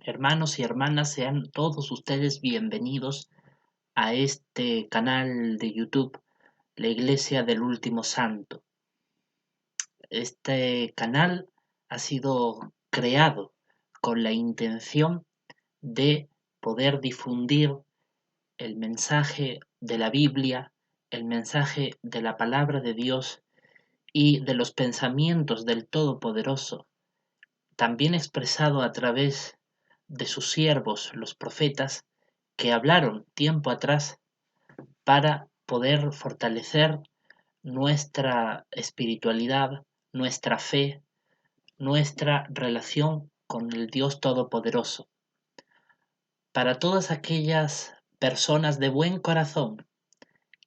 Hermanos y hermanas, sean todos ustedes bienvenidos a este canal de YouTube, la Iglesia del Último Santo. Este canal ha sido creado con la intención de poder difundir el mensaje de la Biblia, el mensaje de la palabra de Dios y de los pensamientos del Todopoderoso, también expresado a través de sus siervos, los profetas, que hablaron tiempo atrás para poder fortalecer nuestra espiritualidad, nuestra fe, nuestra relación con el Dios Todopoderoso. Para todas aquellas personas de buen corazón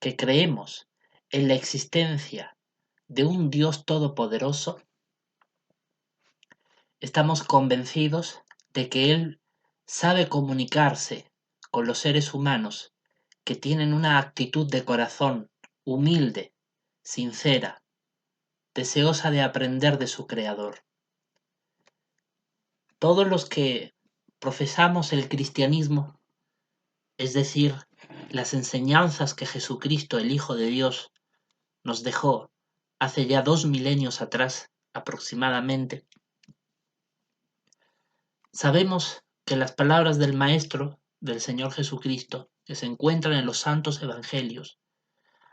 que creemos en la existencia de un Dios Todopoderoso, estamos convencidos de que Él sabe comunicarse con los seres humanos que tienen una actitud de corazón humilde, sincera, deseosa de aprender de su Creador. Todos los que profesamos el cristianismo, es decir, las enseñanzas que Jesucristo, el Hijo de Dios, nos dejó hace ya 2 milenios atrás aproximadamente, sabemos que las palabras del Maestro, del Señor Jesucristo, que se encuentran en los santos evangelios,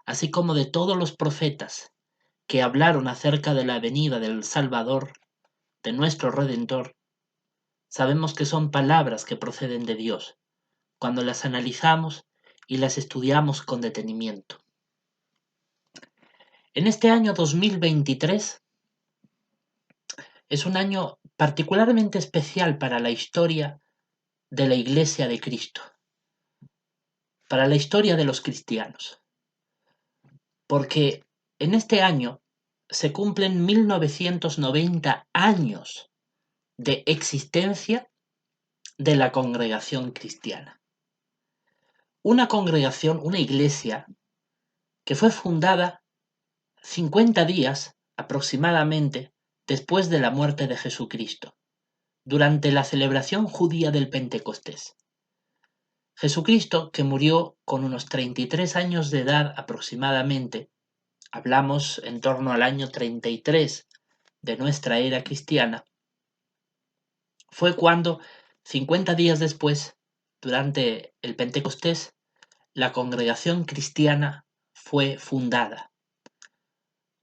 así como de todos los profetas que hablaron acerca de la venida del Salvador, de nuestro Redentor, sabemos que son palabras que proceden de Dios, cuando las analizamos y las estudiamos con detenimiento. En este año 2023 es un año particularmente especial para la historia de la Iglesia de Cristo, para la historia de los cristianos, porque en este año se cumplen 1990 años de existencia de la congregación cristiana. Una congregación, una iglesia, que fue fundada 50 días aproximadamente después de la muerte de Jesucristo, durante la celebración judía del Pentecostés. Jesucristo, que murió con unos 33 años de edad aproximadamente, hablamos en torno al año 33 de nuestra era cristiana, fue cuando, 50 días después, durante el Pentecostés, la congregación cristiana fue fundada.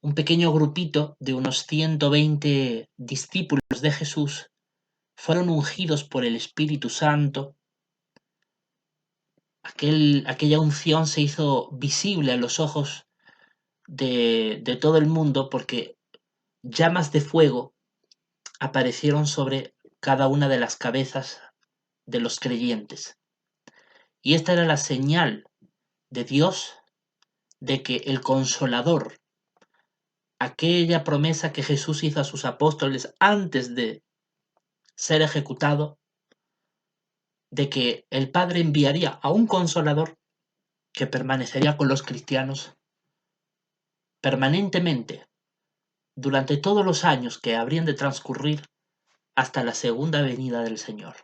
Un pequeño grupito de unos 120 discípulos de Jesús fueron ungidos por el Espíritu Santo. Aquella unción se hizo visible a los ojos de todo el mundo porque llamas de fuego aparecieron sobre cada una de las cabezas de los creyentes. Y esta era la señal de Dios de que el Consolador, aquella promesa que Jesús hizo a sus apóstoles antes de ser ejecutado, de que el Padre enviaría a un Consolador que permanecería con los cristianos permanentemente durante todos los años que habrían de transcurrir hasta la segunda venida del Señor.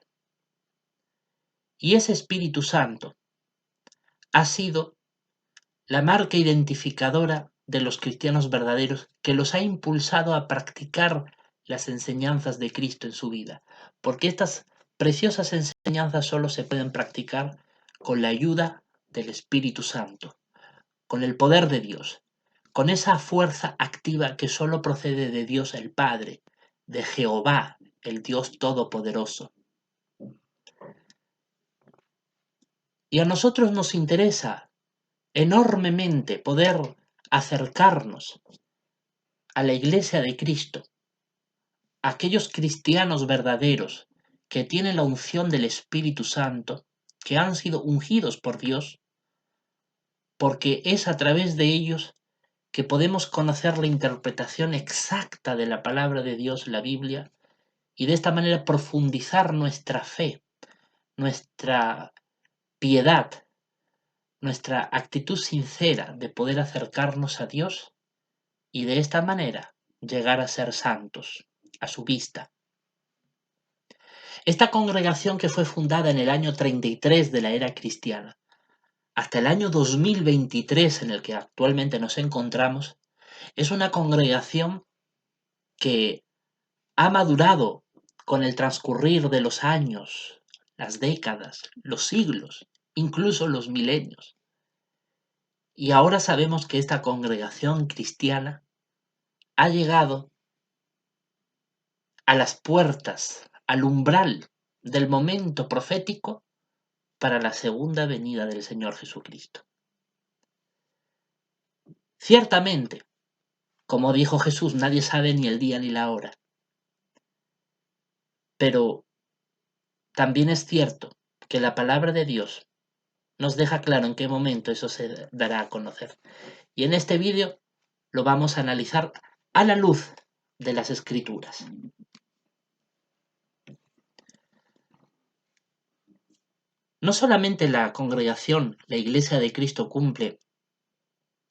Y ese Espíritu Santo ha sido la marca identificadora de los cristianos verdaderos que los ha impulsado a practicar las enseñanzas de Cristo en su vida, porque estas preciosas enseñanzas solo se pueden practicar con la ayuda del Espíritu Santo, con el poder de Dios, con esa fuerza activa que solo procede de Dios el Padre, de Jehová, el Dios Todopoderoso. Y a nosotros nos interesa enormemente poder acercarnos a la Iglesia de Cristo, a aquellos cristianos verdaderos que tienen la unción del Espíritu Santo, que han sido ungidos por Dios, porque es a través de ellos que podemos conocer la interpretación exacta de la palabra de Dios, la Biblia, y de esta manera profundizar nuestra fe, nuestra piedad, nuestra actitud sincera de poder acercarnos a Dios y de esta manera llegar a ser santos a su vista. Esta congregación, que fue fundada en el año 33 de la era cristiana, hasta el año 2023 en el que actualmente nos encontramos, es una congregación que ha madurado con el transcurrir de los años, las décadas, los siglos, incluso los milenios. Y ahora sabemos que esta congregación cristiana ha llegado a las puertas, al umbral del momento profético para la segunda venida del Señor Jesucristo. Ciertamente, como dijo Jesús, nadie sabe ni el día ni la hora. Pero también es cierto que la palabra de Dios nos deja claro en qué momento eso se dará a conocer. Y en este vídeo lo vamos a analizar a la luz de las Escrituras. No solamente la congregación, la Iglesia de Cristo, cumple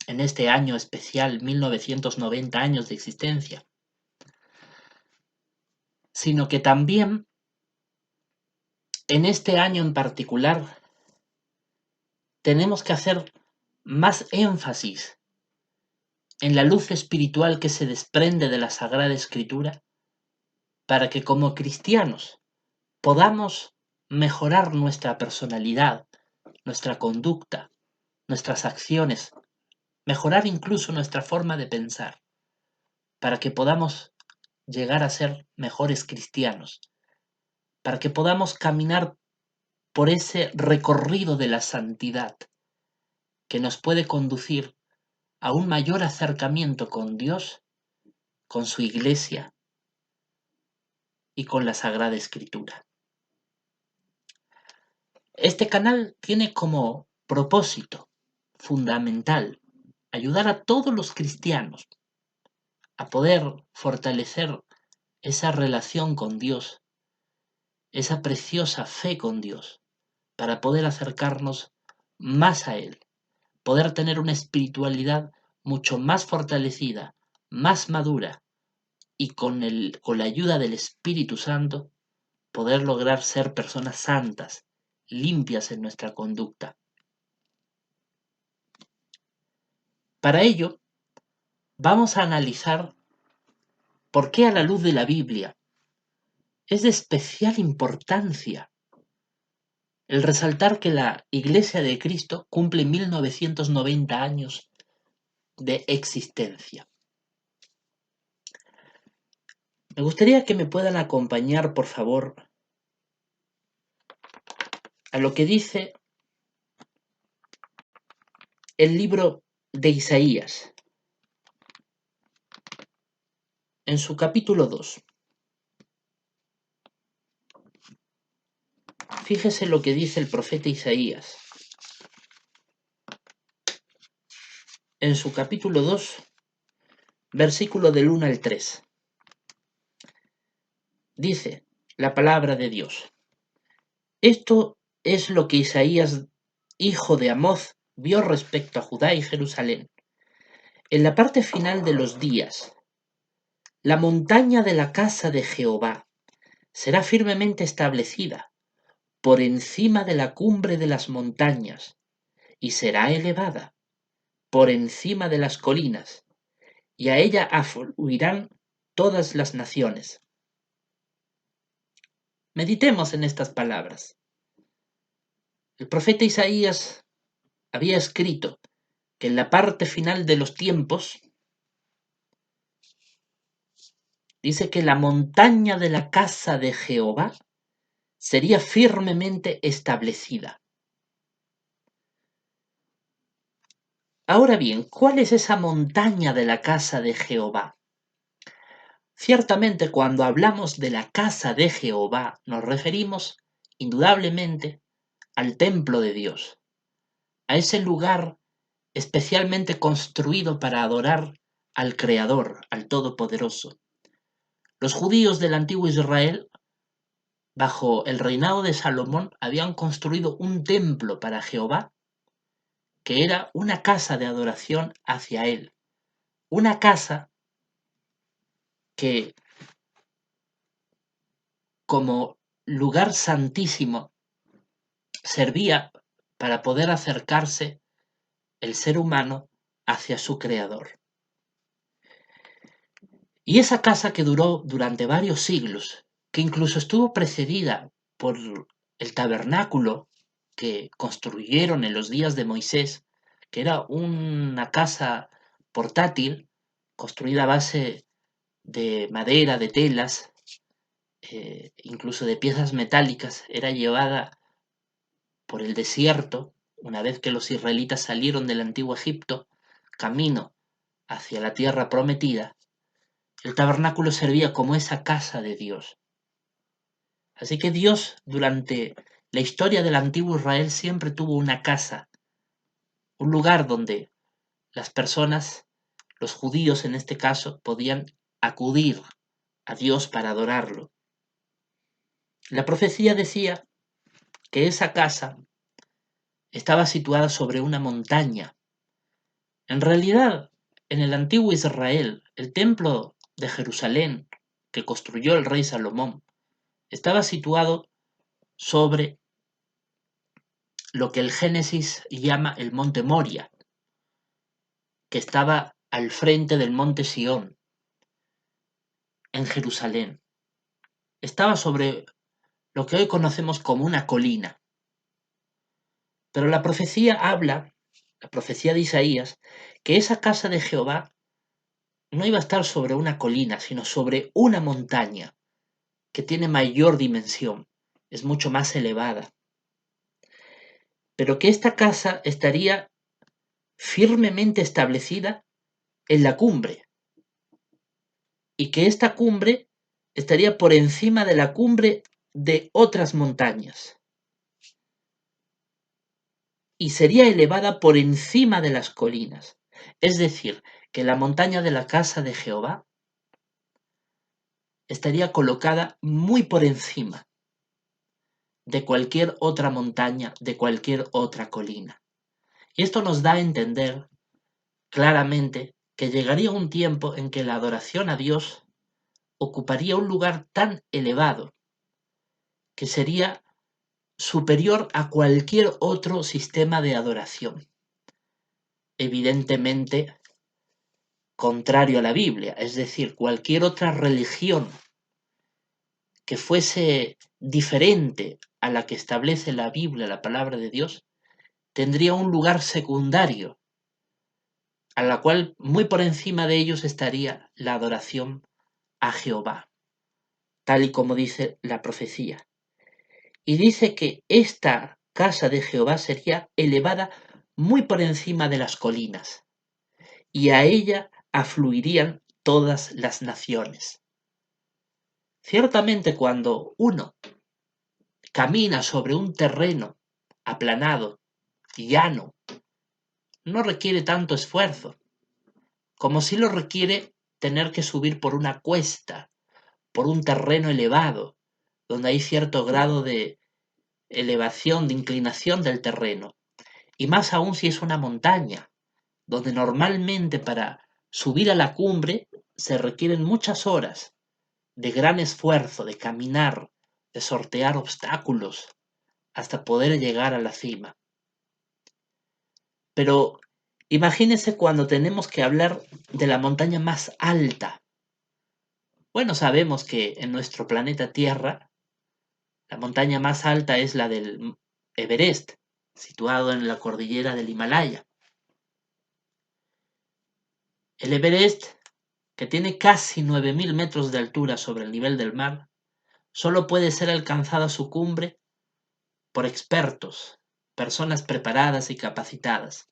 en este año especial 1990 años de existencia, sino que también en este año en particular tenemos que hacer más énfasis en la luz espiritual que se desprende de la Sagrada Escritura para que como cristianos podamos mejorar nuestra personalidad, nuestra conducta, nuestras acciones, mejorar incluso nuestra forma de pensar, para que podamos llegar a ser mejores cristianos, para que podamos caminar por ese recorrido de la santidad que nos puede conducir a un mayor acercamiento con Dios, con su Iglesia y con la Sagrada Escritura. Este canal tiene como propósito fundamental ayudar a todos los cristianos a poder fortalecer esa relación con Dios, esa preciosa fe con Dios, para poder acercarnos más a Él, poder tener una espiritualidad mucho más fortalecida, más madura y con la ayuda del Espíritu Santo, poder lograr ser personas santas, limpias en nuestra conducta. Para ello, vamos a analizar por qué a la luz de la Biblia es de especial importancia el resaltar que la Iglesia de Cristo cumple 1990 años de existencia. Me gustaría que me puedan acompañar, por favor, a lo que dice el libro de Isaías, en su capítulo 2. Fíjese lo que dice el profeta Isaías. En su capítulo 2, versículo del 1 al 3. Dice la palabra de Dios: Esto es lo que Isaías, hijo de Amoz, vio respecto a Judá y Jerusalén. En la parte final de los días, la montaña de la casa de Jehová será firmemente establecida por encima de la cumbre de las montañas, y será elevada por encima de las colinas, y a ella afluirán todas las naciones. Meditemos en estas palabras. El profeta Isaías había escrito que en la parte final de los tiempos dice que la montaña de la casa de Jehová sería firmemente establecida. Ahora bien, ¿cuál es esa montaña de la casa de Jehová? Ciertamente, cuando hablamos de la casa de Jehová, nos referimos indudablemente al templo de Dios, a ese lugar especialmente construido para adorar al Creador, al Todopoderoso. Los judíos del antiguo Israel, bajo el reinado de Salomón, habían construido un templo para Jehová, que era una casa de adoración hacia él, una casa que, como lugar santísimo servía para poder acercarse el ser humano hacia su creador. Y esa casa que duró durante varios siglos, que incluso estuvo precedida por el tabernáculo que construyeron en los días de Moisés, que era una casa portátil construida a base de madera, de telas, incluso de piezas metálicas, era llevada por el desierto, una vez que los israelitas salieron del antiguo Egipto, camino hacia la tierra prometida. El tabernáculo servía como esa casa de Dios. Así que Dios, durante la historia del antiguo Israel, siempre tuvo una casa, un lugar donde las personas, los judíos en este caso, podían acudir a Dios para adorarlo. La profecía decía que esa casa estaba situada sobre una montaña. En realidad, en el antiguo Israel, el templo de Jerusalén que construyó el rey Salomón estaba situado sobre lo que el Génesis llama el monte Moria, que estaba al frente del monte Sión, en Jerusalén. Estaba sobre lo que hoy conocemos como una colina. Pero la profecía habla, la profecía de Isaías, que esa casa de Jehová no iba a estar sobre una colina, sino sobre una montaña que tiene mayor dimensión, es mucho más elevada. Pero que esta casa estaría firmemente establecida en la cumbre, y que esta cumbre estaría por encima de la cumbre de otras montañas y sería elevada por encima de las colinas. Es decir, que la montaña de la casa de Jehová estaría colocada muy por encima de cualquier otra montaña, de cualquier otra colina. Y esto nos da a entender claramente que llegaría un tiempo en que la adoración a Dios ocuparía un lugar tan elevado que sería superior a cualquier otro sistema de adoración. Evidentemente, contrario a la Biblia, es decir, cualquier otra religión que fuese diferente a la que establece la Biblia, la palabra de Dios, tendría un lugar secundario, a la cual muy por encima de ellos estaría la adoración a Jehová, tal y como dice la profecía. Y dice que esta casa de Jehová sería elevada muy por encima de las colinas, y a ella afluirían todas las naciones. Ciertamente cuando uno camina sobre un terreno aplanado, llano, no requiere tanto esfuerzo, como si lo requiere tener que subir por una cuesta, por un terreno elevado, donde hay cierto grado de elevación, de inclinación del terreno, y más aún si es una montaña, donde normalmente para subir a la cumbre se requieren muchas horas de gran esfuerzo, de caminar, de sortear obstáculos hasta poder llegar a la cima. Pero imagínense cuando tenemos que hablar de la montaña más alta. Bueno, sabemos que en nuestro planeta Tierra la montaña más alta es la del Everest, situado en la cordillera del Himalaya. El Everest, que tiene casi 9.000 metros de altura sobre el nivel del mar, solo puede ser alcanzada su cumbre por expertos, personas preparadas y capacitadas,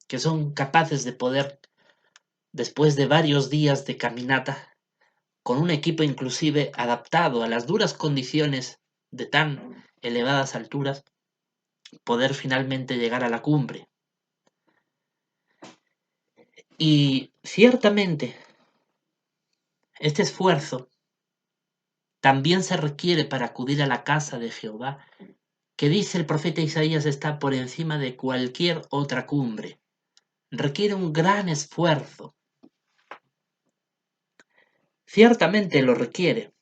que son capaces de poder, después de varios días de caminata, con un equipo inclusive adaptado a las duras condiciones de tan elevadas alturas, poder finalmente llegar a la cumbre. Y ciertamente, este esfuerzo también se requiere para acudir a la casa de Jehová, que dice el profeta Isaías está por encima de cualquier otra cumbre. Requiere un gran esfuerzo. Ciertamente lo requiere.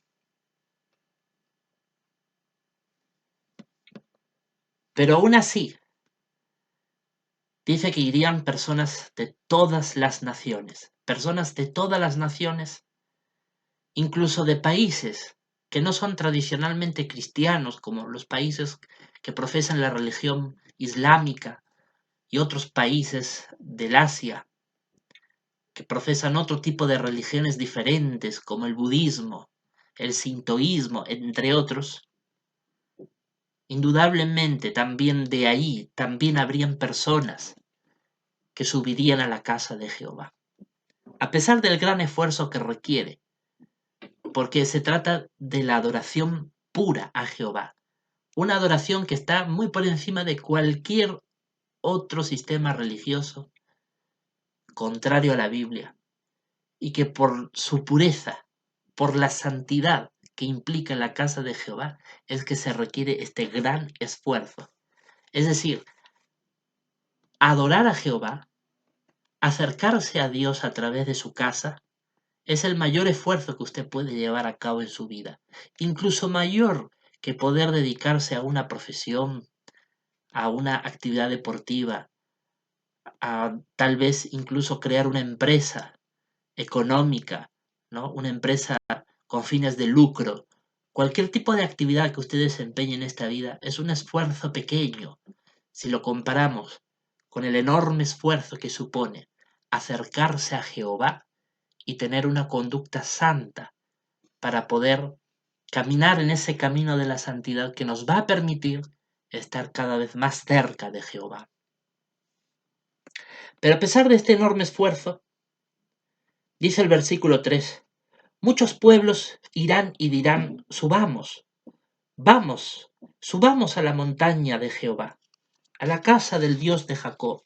Pero aún así, dice que irían personas de todas las naciones, incluso de países que no son tradicionalmente cristianos, como los países que profesan la religión islámica y otros países del Asia que profesan otro tipo de religiones diferentes, como el budismo, el sintoísmo, entre otros. Indudablemente también de ahí también habrían personas que subirían a la casa de Jehová, a pesar del gran esfuerzo que requiere, porque se trata de la adoración pura a Jehová, una adoración que está muy por encima de cualquier otro sistema religioso contrario a la Biblia, y que por su pureza, por la santidad que implica la casa de Jehová, es que se requiere este gran esfuerzo. Es decir, adorar a Jehová, acercarse a Dios a través de su casa, es el mayor esfuerzo que usted puede llevar a cabo en su vida, incluso mayor que poder dedicarse a una profesión, a una actividad deportiva, a tal vez incluso crear una empresa económica, ¿no? Una empresa con fines de lucro. Cualquier tipo de actividad que usted desempeñe en esta vida es un esfuerzo pequeño si lo comparamos con el enorme esfuerzo que supone acercarse a Jehová y tener una conducta santa para poder caminar en ese camino de la santidad que nos va a permitir estar cada vez más cerca de Jehová. Pero a pesar de este enorme esfuerzo, dice el versículo 3, muchos pueblos irán y dirán, subamos, vamos, subamos a la montaña de Jehová, a la casa del Dios de Jacob.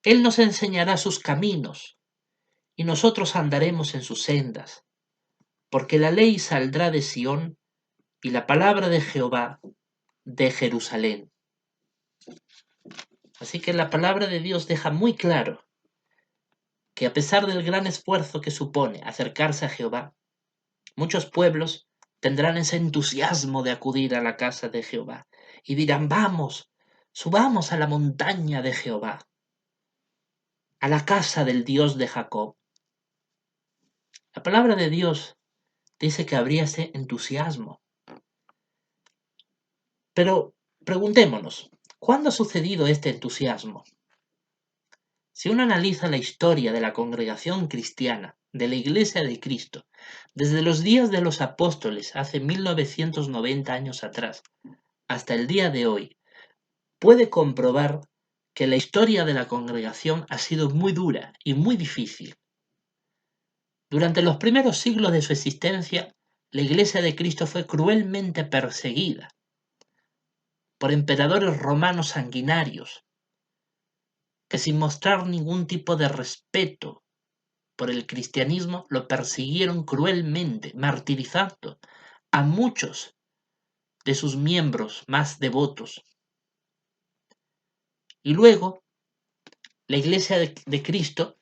Él nos enseñará sus caminos, y nosotros andaremos en sus sendas, porque la ley saldrá de Sión, y la palabra de Jehová de Jerusalén. Así que la palabra de Dios deja muy claro que a pesar del gran esfuerzo que supone acercarse a Jehová, muchos pueblos tendrán ese entusiasmo de acudir a la casa de Jehová y dirán, vamos, subamos a la montaña de Jehová, a la casa del Dios de Jacob. La palabra de Dios dice que habría ese entusiasmo. Pero preguntémonos, ¿cuándo ha sucedido este entusiasmo? Si uno analiza la historia de la congregación cristiana, de la Iglesia de Cristo, desde los días de los apóstoles, hace 1990 años atrás, hasta el día de hoy, puede comprobar que la historia de la congregación ha sido muy dura y muy difícil. Durante los primeros siglos de su existencia, la Iglesia de Cristo fue cruelmente perseguida por emperadores romanos sanguinarios, que sin mostrar ningún tipo de respeto por el cristianismo lo persiguieron cruelmente, martirizando a muchos de sus miembros más devotos. Y luego, la Iglesia de Cristo,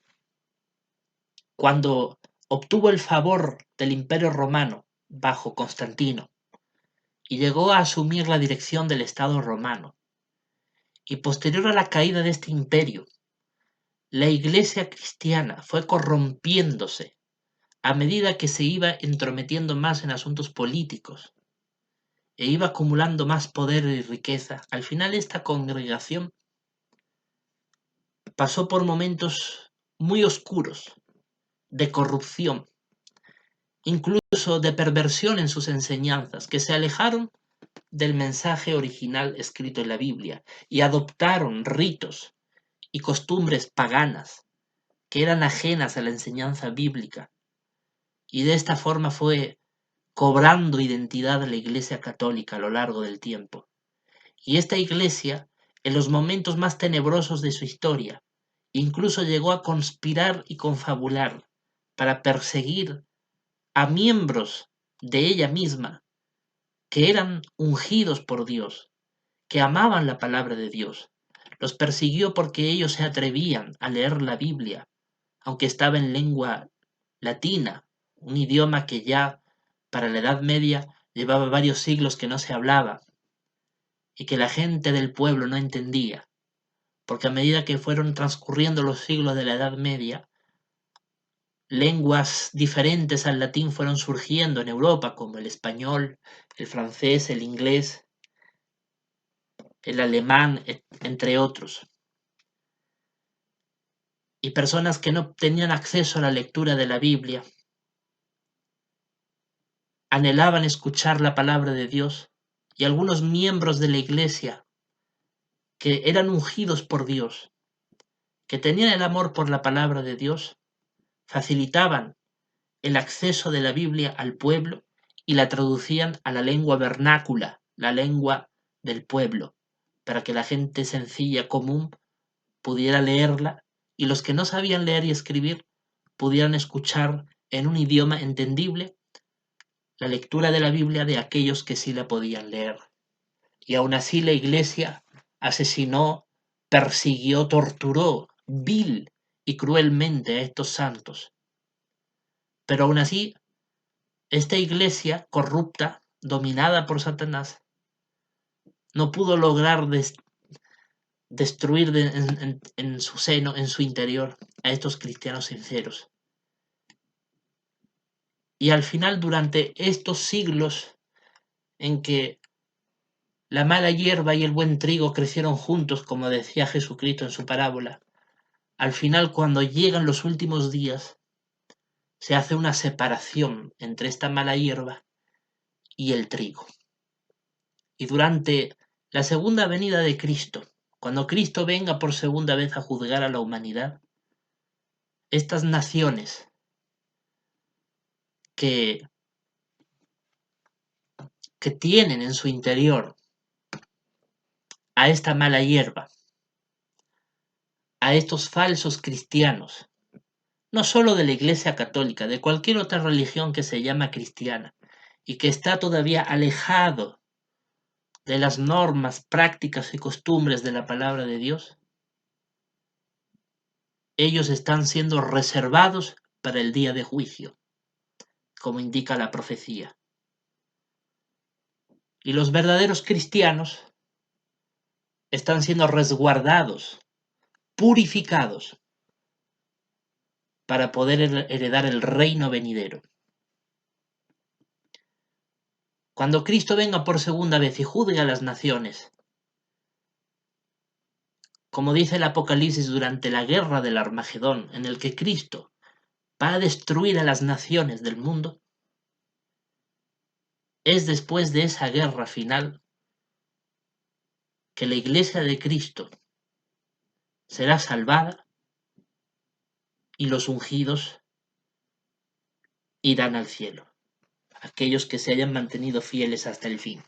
cuando obtuvo el favor del Imperio Romano bajo Constantino y llegó a asumir la dirección del Estado romano, y posterior a la caída de este imperio, la Iglesia cristiana fue corrompiéndose a medida que se iba entrometiendo más en asuntos políticos e iba acumulando más poder y riqueza. Al final esta congregación pasó por momentos muy oscuros de corrupción, incluso de perversión en sus enseñanzas, que se alejaron del mensaje original escrito en la Biblia y adoptaron ritos y costumbres paganas que eran ajenas a la enseñanza bíblica. Y de esta forma fue cobrando identidad a la Iglesia Católica a lo largo del tiempo. Y esta Iglesia, en los momentos más tenebrosos de su historia, incluso llegó a conspirar y confabular para perseguir a miembros de ella misma que eran ungidos por Dios, que amaban la palabra de Dios. Los persiguió porque ellos se atrevían a leer la Biblia, aunque estaba en lengua latina, un idioma que ya para la Edad Media llevaba varios siglos que no se hablaba. y que la gente del pueblo no entendía, porque a medida que fueron transcurriendo los siglos de la Edad Media, lenguas diferentes al latín fueron surgiendo en Europa, como el español, el francés, el inglés, el alemán, entre otros. Y personas que no tenían acceso a la lectura de la Biblia anhelaban escuchar la palabra de Dios, y algunos miembros de la iglesia que eran ungidos por Dios, que tenían el amor por la palabra de Dios, facilitaban el acceso de la Biblia al pueblo y la traducían a la lengua vernácula, la lengua del pueblo, para que la gente sencilla, común, pudiera leerla, y los que no sabían leer y escribir pudieran escuchar en un idioma entendible la lectura de la Biblia de aquellos que sí la podían leer. Y aún así la Iglesia asesinó, persiguió, torturó vil y cruelmente a estos santos. Pero aún así, esta Iglesia corrupta, dominada por Satanás, no pudo lograr destruir en su seno, en su interior, a estos cristianos sinceros. Y al final, durante estos siglos en que la mala hierba y el buen trigo crecieron juntos, como decía Jesucristo en su parábola, al final, cuando llegan los últimos días, se hace una separación entre esta mala hierba y el trigo. Y durante la segunda venida de Cristo, cuando Cristo venga por segunda vez a juzgar a la humanidad, estas naciones que tienen en su interior a esta mala hierba, a estos falsos cristianos, no solo de la Iglesia Católica, de cualquier otra religión que se llama cristiana y que está todavía alejado de las normas, prácticas y costumbres de la palabra de Dios, ellos están siendo reservados para el día de juicio, como indica la profecía. Y los verdaderos cristianos están siendo resguardados, purificados, para poder heredar el reino venidero. Cuando Cristo venga por segunda vez y juzgue a las naciones, como dice el Apocalipsis durante la guerra del Armagedón, en el que Cristo va a destruir a las naciones del mundo, es después de esa guerra final que la Iglesia de Cristo será salvada y los ungidos irán al cielo, aquellos que se hayan mantenido fieles hasta el fin.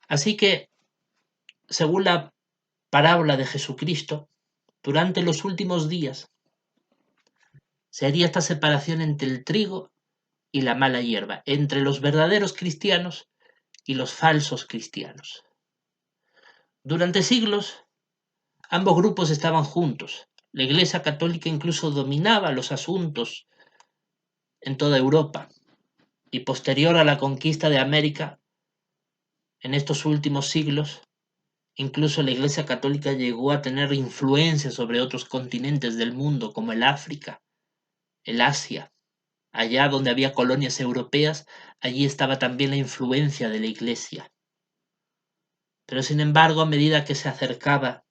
Así que, según la parábola de Jesucristo, durante los últimos días se haría esta separación entre el trigo y la mala hierba, entre los verdaderos cristianos y los falsos cristianos. Durante siglos, ambos grupos estaban juntos. La Iglesia Católica incluso dominaba los asuntos en toda Europa, y posterior a la conquista de América, en estos últimos siglos, incluso la Iglesia Católica llegó a tener influencia sobre otros continentes del mundo, como el África, el Asia. Allá donde había colonias europeas, allí estaba también la influencia de la Iglesia. Pero sin embargo, a medida que se acercaba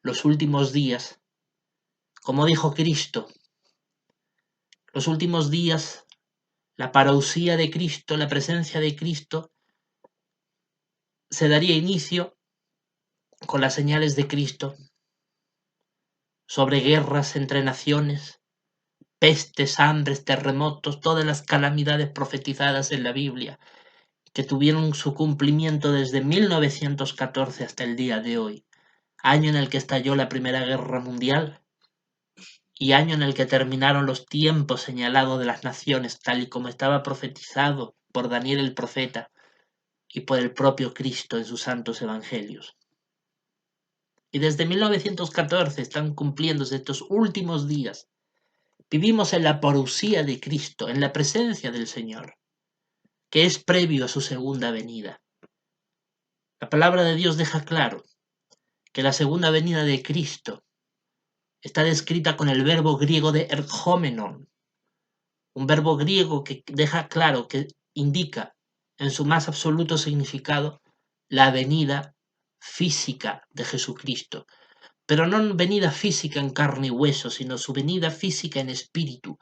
los últimos días, como dijo Cristo, los últimos días, la parousia de Cristo, la presencia de Cristo, se daría inicio con las señales de Cristo sobre guerras entre naciones, pestes, hambres, terremotos, todas las calamidades profetizadas en la Biblia, que tuvieron su cumplimiento desde 1914 hasta el día de hoy, año en el que estalló la Primera Guerra Mundial y año en el que terminaron los tiempos señalados de las naciones, tal y como estaba profetizado por Daniel el profeta y por el propio Cristo en sus santos evangelios. Y desde 1914 están cumpliéndose estos últimos días. Vivimos en la parousia de Cristo, en la presencia del Señor. que es previo a su segunda venida. La palabra de Dios deja claro que la segunda venida de Cristo está descrita con el verbo griego de erchómenon, un verbo griego que deja claro, que indica en su más absoluto significado la venida física de Jesucristo, pero no venida física en carne y hueso, sino su venida física en espíritu.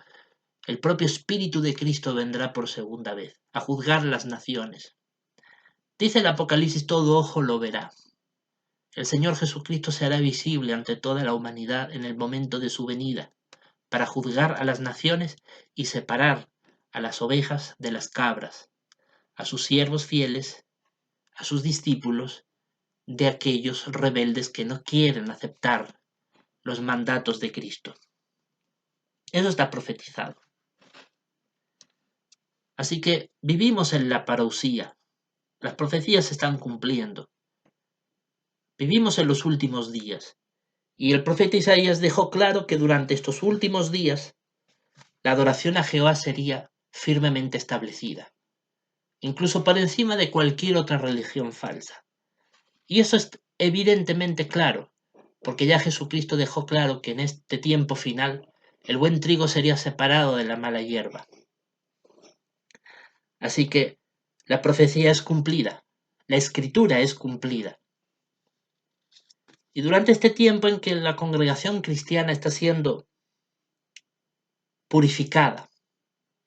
El propio espíritu de Cristo vendrá por segunda vez a juzgar las naciones. Dice el Apocalipsis: todo ojo lo verá. El Señor Jesucristo se hará visible ante toda la humanidad en el momento de su venida, para juzgar a las naciones y separar a las ovejas de las cabras, a sus siervos fieles, a sus discípulos, de aquellos rebeldes que no quieren aceptar los mandatos de Cristo. Eso está profetizado. Así que vivimos en la parousia. Las profecías se están cumpliendo. Vivimos en los últimos días. Y el profeta Isaías dejó claro que durante estos últimos días la adoración a Jehová sería firmemente establecida, incluso por encima de cualquier otra religión falsa. Y eso es evidentemente claro, porque ya Jesucristo dejó claro que en este tiempo final el buen trigo sería separado de la mala hierba. Así que la profecía es cumplida, la escritura es cumplida. Y durante este tiempo en que la congregación cristiana está siendo purificada,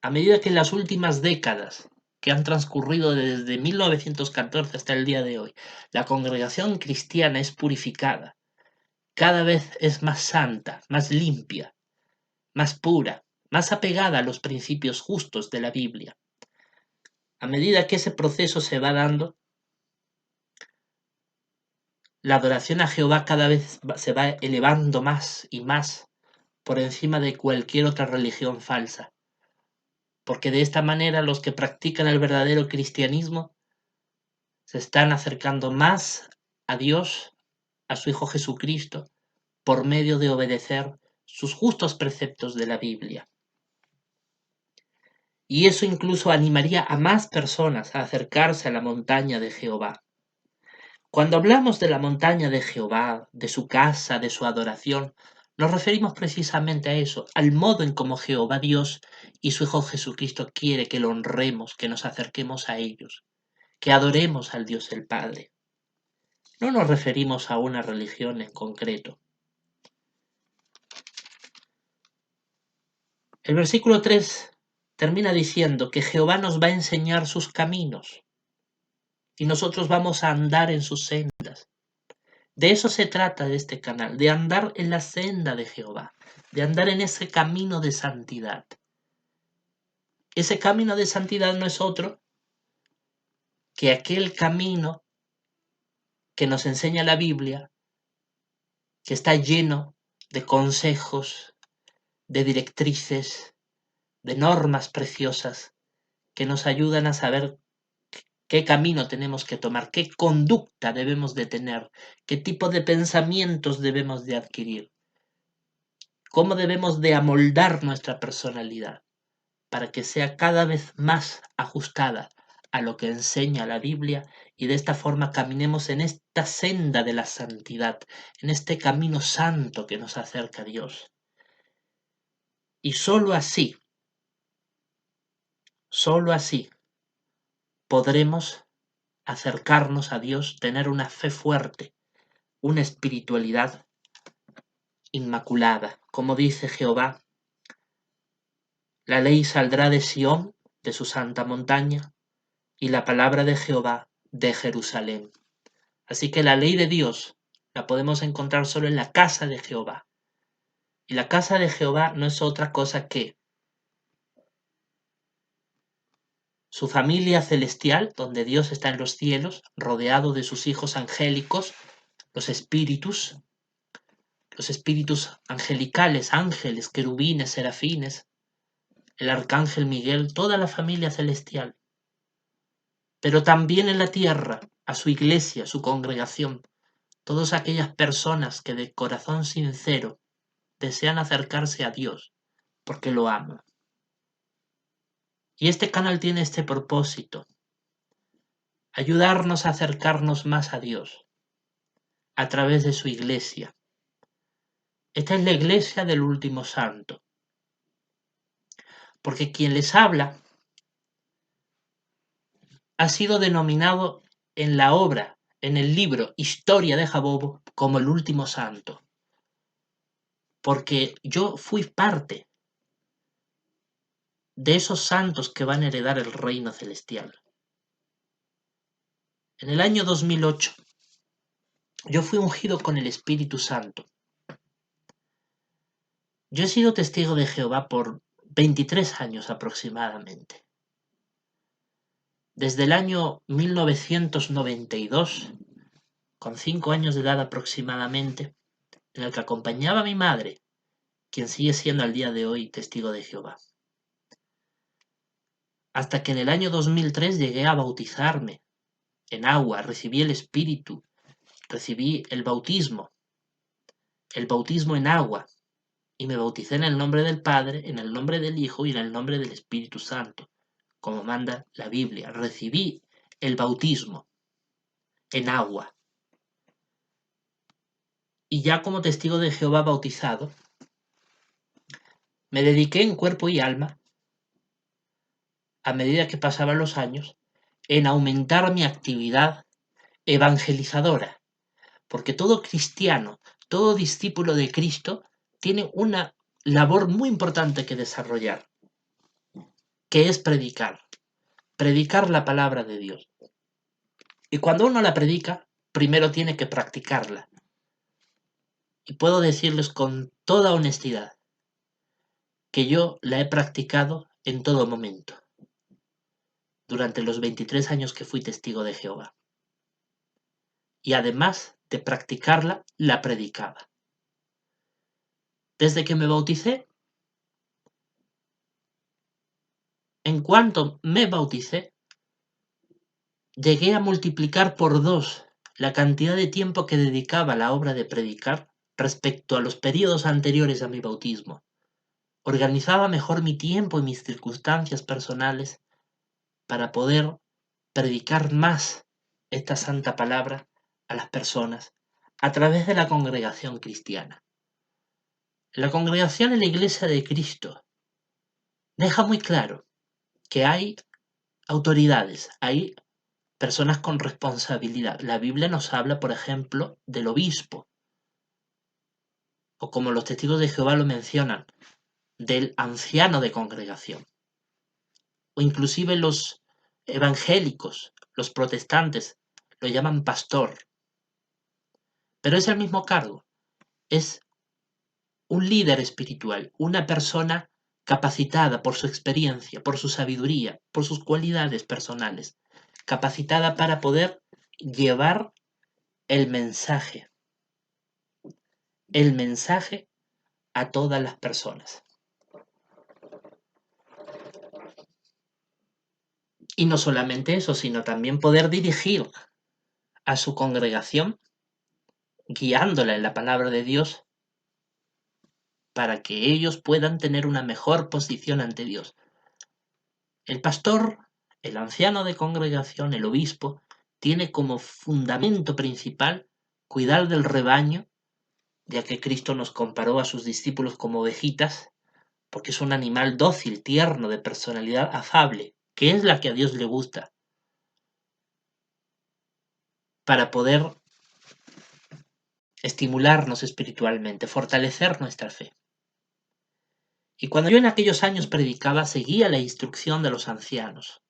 a medida que en las últimas décadas que han transcurrido desde 1914 hasta el día de hoy, la congregación cristiana es purificada, cada vez es más santa, más limpia, más pura, más apegada a los principios justos de la Biblia. A medida que ese proceso se va dando, la adoración a Jehová cada vez se va elevando más y más por encima de cualquier otra religión falsa, porque de esta manera los que practican el verdadero cristianismo se están acercando más a Dios, a su Hijo Jesucristo, por medio de obedecer sus justos preceptos de la Biblia. Y eso incluso animaría a más personas a acercarse a la montaña de Jehová. Cuando hablamos de la montaña de Jehová, de su casa, de su adoración, nos referimos precisamente a eso, al modo en cómo Jehová Dios y su Hijo Jesucristo quiere que lo honremos, que nos acerquemos a ellos, que adoremos al Dios el Padre. No nos referimos a una religión en concreto. El versículo 3 termina diciendo que Jehová nos va a enseñar sus caminos y nosotros vamos a andar en sus sendas. De eso se trata de este canal, de andar en la senda de Jehová, de andar en ese camino de santidad. Ese camino de santidad no es otro que aquel camino que nos enseña la Biblia, que está lleno de consejos, de directrices, de normas preciosas que nos ayudan a saber qué camino tenemos que tomar, qué conducta debemos de tener, qué tipo de pensamientos debemos de adquirir, cómo debemos de amoldar nuestra personalidad para que sea cada vez más ajustada a lo que enseña la Biblia y de esta forma caminemos en esta senda de la santidad, en este camino santo que nos acerca a Dios. Y sólo así podremos acercarnos a Dios, tener una fe fuerte, una espiritualidad inmaculada. Como dice Jehová, la ley saldrá de Sión, de su santa montaña, y la palabra de Jehová de Jerusalén. Así que la ley de Dios la podemos encontrar solo en la casa de Jehová. Y la casa de Jehová no es otra cosa que su familia celestial, donde Dios está en los cielos, rodeado de sus hijos angélicos, los espíritus angelicales, ángeles, querubines, serafines, el arcángel Miguel, toda la familia celestial. Pero también en la tierra, a su iglesia, su congregación, todas aquellas personas que de corazón sincero desean acercarse a Dios porque lo aman. Y este canal tiene este propósito: ayudarnos a acercarnos más a Dios a través de su iglesia. Esta es la iglesia del último santo, porque quien les habla ha sido denominado en la obra, en el libro Historia de Jacobo, como el último santo, porque yo fui parte de esos santos que van a heredar el reino celestial. En el año 2008, yo fui ungido con el Espíritu Santo. Yo he sido testigo de Jehová por 23 años aproximadamente. Desde el año 1992, con 5 años de edad aproximadamente, en el que acompañaba a mi madre, quien sigue siendo al día de hoy testigo de Jehová. Hasta que en el año 2003 llegué a bautizarme en agua, recibí el Espíritu, recibí el bautismo en agua, y me bauticé en el nombre del Padre, en el nombre del Hijo y en el nombre del Espíritu Santo, como manda la Biblia. Recibí el bautismo en agua. Y ya como testigo de Jehová bautizado, me dediqué en cuerpo y alma, a medida que pasaban los años, en aumentar mi actividad evangelizadora, porque todo cristiano, todo discípulo de Cristo, tiene una labor muy importante que desarrollar, que es predicar la palabra de Dios. Y cuando uno la predica, primero tiene que practicarla. Y puedo decirles con toda honestidad que yo la he practicado en todo momento, durante los 23 años que fui testigo de Jehová. Y además de practicarla, la predicaba. Desde que me bauticé, en cuanto me bauticé, llegué a multiplicar por 2 la cantidad de tiempo que dedicaba a la obra de predicar respecto a los periodos anteriores a mi bautismo. Organizaba mejor mi tiempo y mis circunstancias personales para poder predicar más esta santa palabra a las personas a través de la congregación cristiana. La congregación en la Iglesia de Cristo deja muy claro que hay autoridades, hay personas con responsabilidad. La Biblia nos habla, por ejemplo, del obispo, o como los testigos de Jehová lo mencionan, del anciano de congregación, o inclusive los evangélicos, los protestantes, lo llaman pastor. Pero es el mismo cargo, es un líder espiritual, una persona capacitada por su experiencia, por su sabiduría, por sus cualidades personales, capacitada para poder llevar el mensaje a todas las personas. Y no solamente eso, sino también poder dirigir a su congregación, guiándola en la palabra de Dios, para que ellos puedan tener una mejor posición ante Dios. El pastor, el anciano de congregación, el obispo, tiene como fundamento principal cuidar del rebaño, ya que Cristo nos comparó a sus discípulos como ovejitas, porque es un animal dócil, tierno, de personalidad afable, que es la que a Dios le gusta, para poder estimularnos espiritualmente, fortalecer nuestra fe. Y cuando yo en aquellos años predicaba, seguía la instrucción de los ancianos.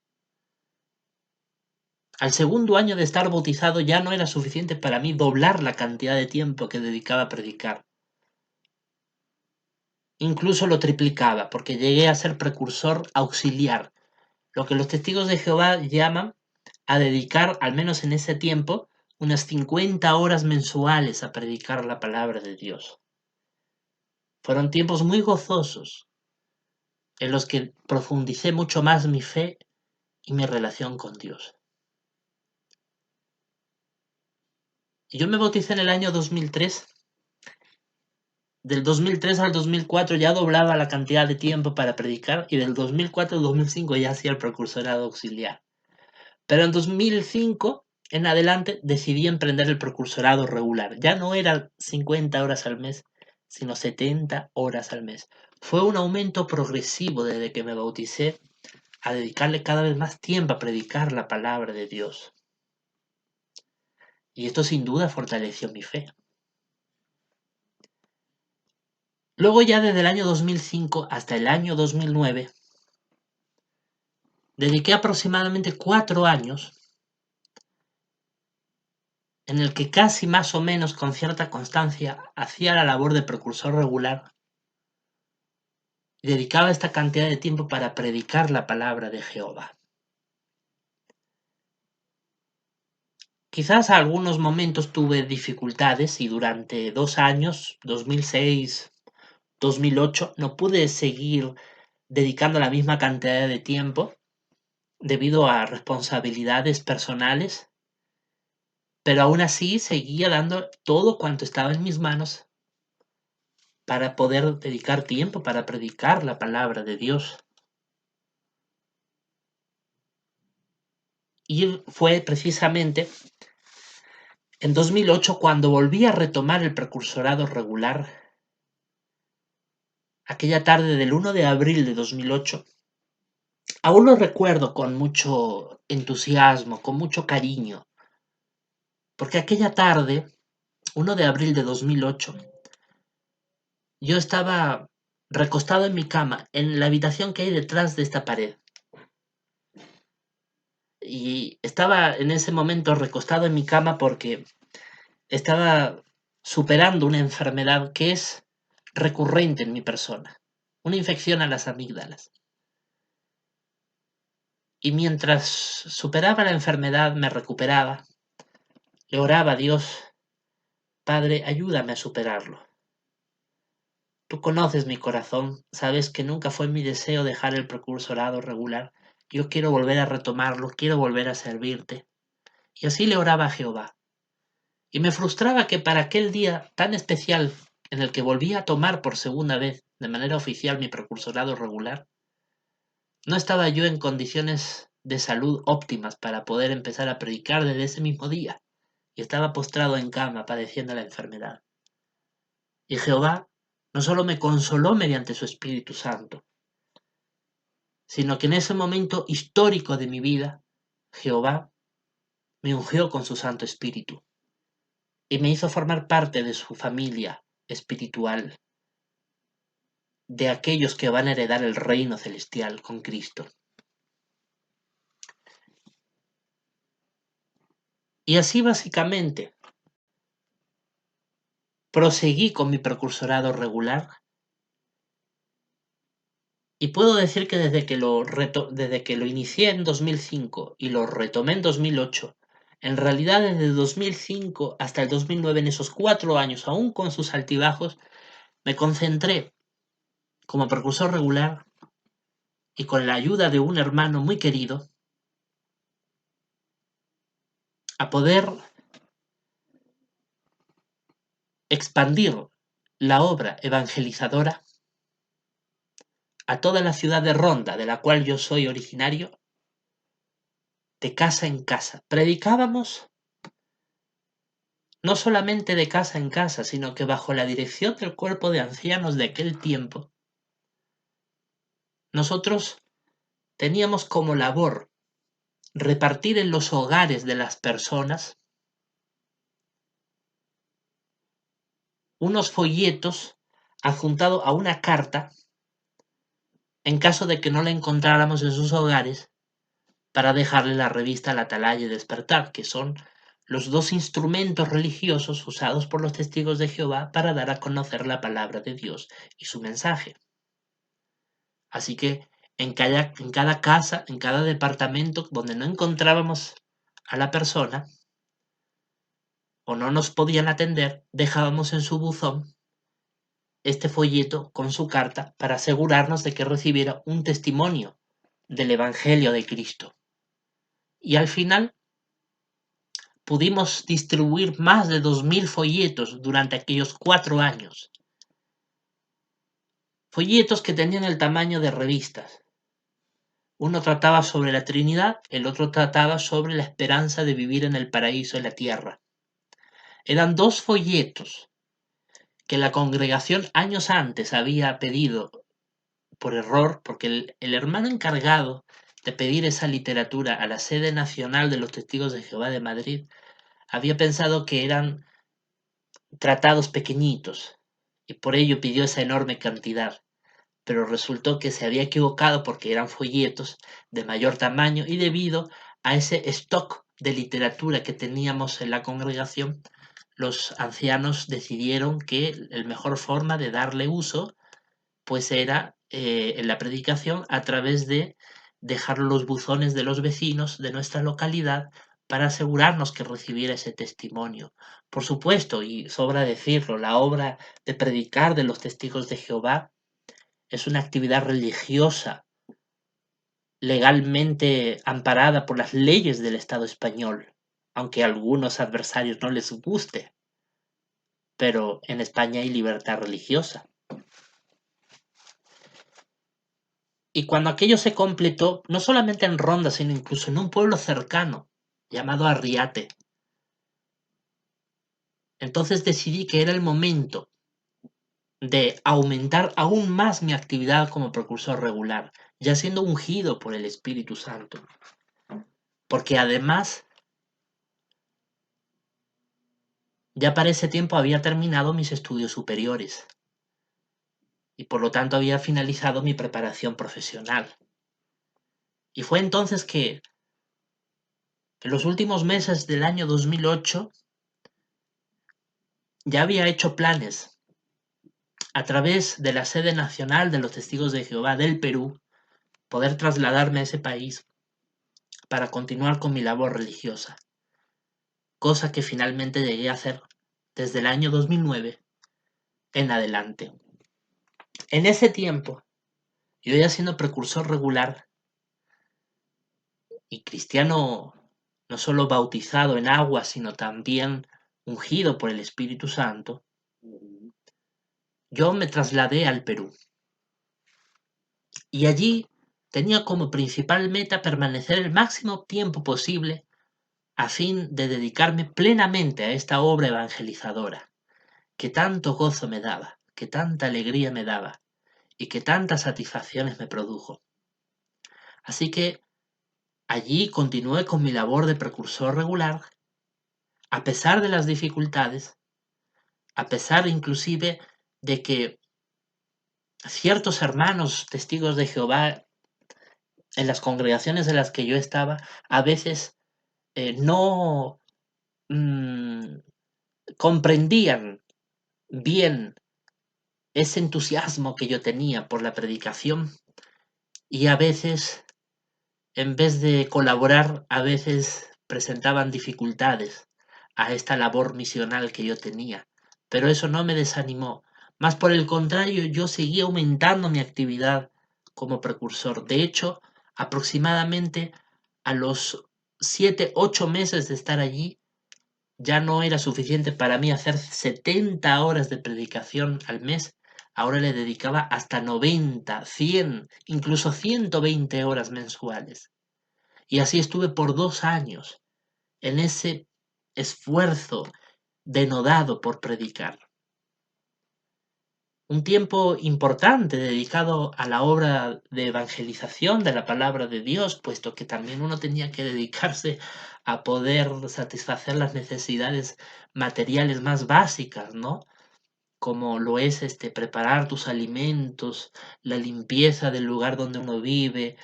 Al segundo año de estar bautizado ya no era suficiente para mí doblar la cantidad de tiempo que dedicaba a predicar. Incluso lo triplicaba, porque llegué a ser precursor auxiliar, lo que los testigos de Jehová llaman a dedicar, al menos en ese tiempo, unas 50 horas mensuales a predicar la palabra de Dios. Fueron tiempos muy gozosos, en los que profundicé mucho más mi fe y mi relación con Dios. Y yo me bauticé en el año 2003 Del 2003 al 2004 ya doblaba la cantidad de tiempo para predicar y del 2004 al 2005 ya hacía el precursorado auxiliar. Pero en 2005 en adelante decidí emprender el precursorado regular. Ya no eran 50 horas al mes, sino 70 horas al mes. Fue un aumento progresivo desde que me bauticé a dedicarle cada vez más tiempo a predicar la palabra de Dios. Y esto sin duda fortaleció mi fe. Luego ya desde el año 2005 hasta el año 2009, dediqué aproximadamente 4 años en el que casi más o menos con cierta constancia hacía la labor de precursor regular y dedicaba esta cantidad de tiempo para predicar la palabra de Jehová. Quizás a algunos momentos tuve dificultades y durante 2 años, 2006, 2008, no pude seguir dedicando la misma cantidad de tiempo debido a responsabilidades personales, pero aún así seguía dando todo cuanto estaba en mis manos para poder dedicar tiempo para predicar la palabra de Dios. Y fue precisamente en 2008 cuando volví a retomar el precursorado regular, aquella tarde del 1 de abril de 2008. Aún lo recuerdo con mucho entusiasmo, con mucho cariño, porque aquella tarde, 1 de abril de 2008, yo estaba recostado en mi cama, en la habitación que hay detrás de esta pared. Y estaba en ese momento recostado en mi cama porque estaba superando una enfermedad que es recurrente en mi persona, una infección a las amígdalas. Y mientras superaba la enfermedad, me recuperaba, le oraba a Dios, Padre, ayúdame a superarlo. Tú conoces mi corazón, sabes que nunca fue mi deseo dejar el precursorado regular. Yo quiero volver a retomarlo, quiero volver a servirte. Y así le oraba a Jehová. Y me frustraba que para aquel día tan especial en el que volví a tomar por segunda vez de manera oficial mi precursorado regular, no estaba yo en condiciones de salud óptimas para poder empezar a predicar desde ese mismo día, y estaba postrado en cama padeciendo la enfermedad. Y Jehová no solo me consoló mediante su Espíritu Santo, sino que en ese momento histórico de mi vida, Jehová me ungió con su Santo Espíritu y me hizo formar parte de su familia espiritual, de aquellos que van a heredar el reino celestial con Cristo. Y así básicamente proseguí con mi precursorado regular y puedo decir que desde que lo inicié en 2005 y lo retomé en 2008, en realidad desde 2005 hasta el 2009, en esos 4 años, aún con sus altibajos, me concentré como precursor regular y con la ayuda de un hermano muy querido a poder expandir la obra evangelizadora a toda la ciudad de Ronda, de la cual yo soy originario, de casa en casa. Predicábamos no solamente de casa en casa, sino que bajo la dirección del cuerpo de ancianos de aquel tiempo, nosotros teníamos como labor repartir en los hogares de las personas unos folletos adjuntados a una carta en caso de que no la encontráramos en sus hogares, para dejarle la revista La Atalaya y Despertar, que son los dos instrumentos religiosos usados por los testigos de Jehová para dar a conocer la palabra de Dios y su mensaje. Así que en cada casa, en cada departamento donde no encontrábamos a la persona o no nos podían atender, dejábamos en su buzón este folleto con su carta para asegurarnos de que recibiera un testimonio del Evangelio de Cristo. Y al final pudimos distribuir más de 2000 folletos durante aquellos 4 años. folletos que tenían el tamaño de revistas. Uno trataba sobre la Trinidad, el otro trataba sobre la esperanza de vivir en el paraíso en la tierra. Eran dos folletos que la congregación años antes había pedido por error, porque el hermano encargado de pedir esa literatura a la sede nacional de los Testigos de Jehová de Madrid había pensado que eran tratados pequeñitos y por ello pidió esa enorme cantidad, pero resultó que se había equivocado porque eran folletos de mayor tamaño y debido a ese stock de literatura que teníamos en la congregación, los ancianos decidieron que la mejor forma de darle uso pues era en la predicación a través de dejar los buzones de los vecinos de nuestra localidad para asegurarnos que recibiera ese testimonio. Por supuesto, y sobra decirlo, la obra de predicar de los testigos de Jehová es una actividad religiosa legalmente amparada por las leyes del Estado español, aunque a algunos adversarios no les guste, pero en España hay libertad religiosa. Y cuando aquello se completó, no solamente en Ronda, sino incluso en un pueblo cercano, llamado Arriate, entonces decidí que era el momento de aumentar aún más mi actividad como precursor regular, ya siendo ungido por el Espíritu Santo. Porque además, ya para ese tiempo había terminado mis estudios superiores y por lo tanto había finalizado mi preparación profesional. Y fue entonces que, en los últimos meses del año 2008, ya había hecho planes a través de la sede nacional de los Testigos de Jehová del Perú, poder trasladarme a ese país para continuar con mi labor religiosa, cosa que finalmente llegué a hacer desde el año 2009 en adelante. En ese tiempo, yo ya siendo precursor regular y cristiano no solo bautizado en agua, sino también ungido por el Espíritu Santo, yo me trasladé al Perú. Y allí tenía como principal meta permanecer el máximo tiempo posible a fin de dedicarme plenamente a esta obra evangelizadora, que tanto gozo me daba, que tanta alegría me daba y que tantas satisfacciones me produjo. Así que allí continué con mi labor de precursor regular, a pesar de las dificultades, a pesar inclusive de que ciertos hermanos testigos de Jehová en las congregaciones en las que yo estaba, a veces no mm, comprendían bien ese entusiasmo que yo tenía por la predicación y a veces, en vez de colaborar, a veces presentaban dificultades a esta labor misional que yo tenía. Pero eso no me desanimó. Más por el contrario, yo seguí aumentando mi actividad como precursor. De hecho, aproximadamente a los 7, 8 meses de estar allí, ya no era suficiente para mí hacer 70 horas de predicación al mes. Ahora le dedicaba hasta 90, 100, incluso 120 horas mensuales. Y así estuve por 2 años en ese esfuerzo denodado por predicar. Un tiempo importante dedicado a la obra de evangelización de la palabra de Dios, puesto que también uno tenía que dedicarse a poder satisfacer las necesidades materiales más básicas, ¿no? Como lo es preparar tus alimentos, la limpieza del lugar donde uno vive,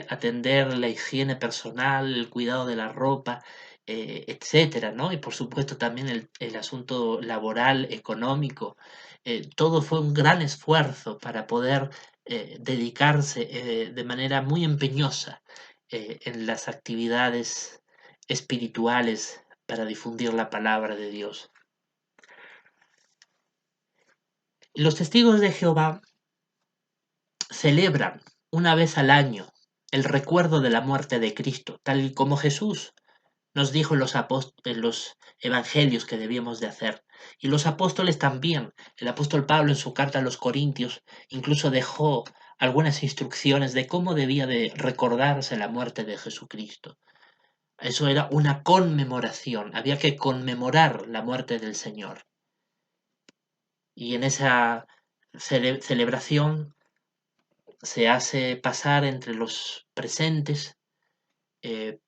atender la higiene personal, el cuidado de la ropa, etcétera, ¿no? Y por supuesto también el asunto laboral, económico. Todo fue un gran esfuerzo para poder dedicarse de manera muy empeñosa en las actividades espirituales para difundir la palabra de Dios. Los testigos de Jehová celebran una vez al año el recuerdo de la muerte de Cristo, tal como Jesús nos dijo en los evangelios que debíamos de hacer. Y los apóstoles también. El apóstol Pablo en su carta a los Corintios incluso dejó algunas instrucciones de cómo debía de recordarse la muerte de Jesucristo. Eso era una conmemoración, había que conmemorar la muerte del Señor. Y en esa celebración se hace pasar entre los presentes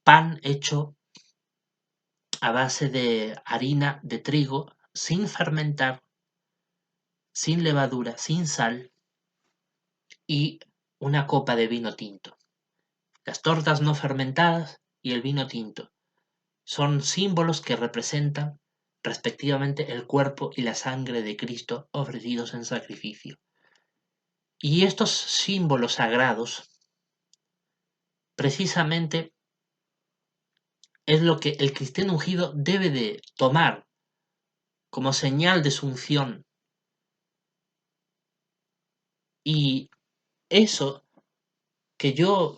pan hecho a base de harina de trigo, sin fermentar, sin levadura, sin sal, y una copa de vino tinto. Las tortas no fermentadas y el vino tinto son símbolos que representan respectivamente el cuerpo y la sangre de Cristo ofrecidos en sacrificio. Y estos símbolos sagrados precisamente es lo que el cristiano ungido debe de tomar como señal de su unción. Y eso que yo,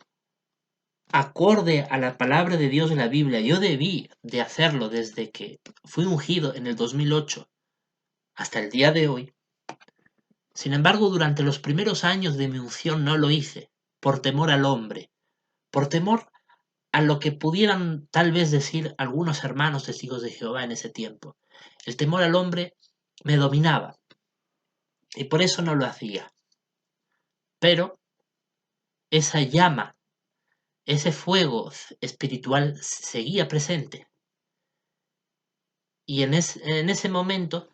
acorde a la palabra de Dios en la Biblia, yo debí de hacerlo desde que fui ungido en el 2008 hasta el día de hoy. Sin embargo, durante los primeros años de mi unción no lo hice, por temor al hombre, por temor a lo que pudieran tal vez decir algunos hermanos testigos de Jehová en ese tiempo. El temor al hombre me dominaba y por eso no lo hacía. Pero esa llama, ese fuego espiritual seguía presente. Y en ese momento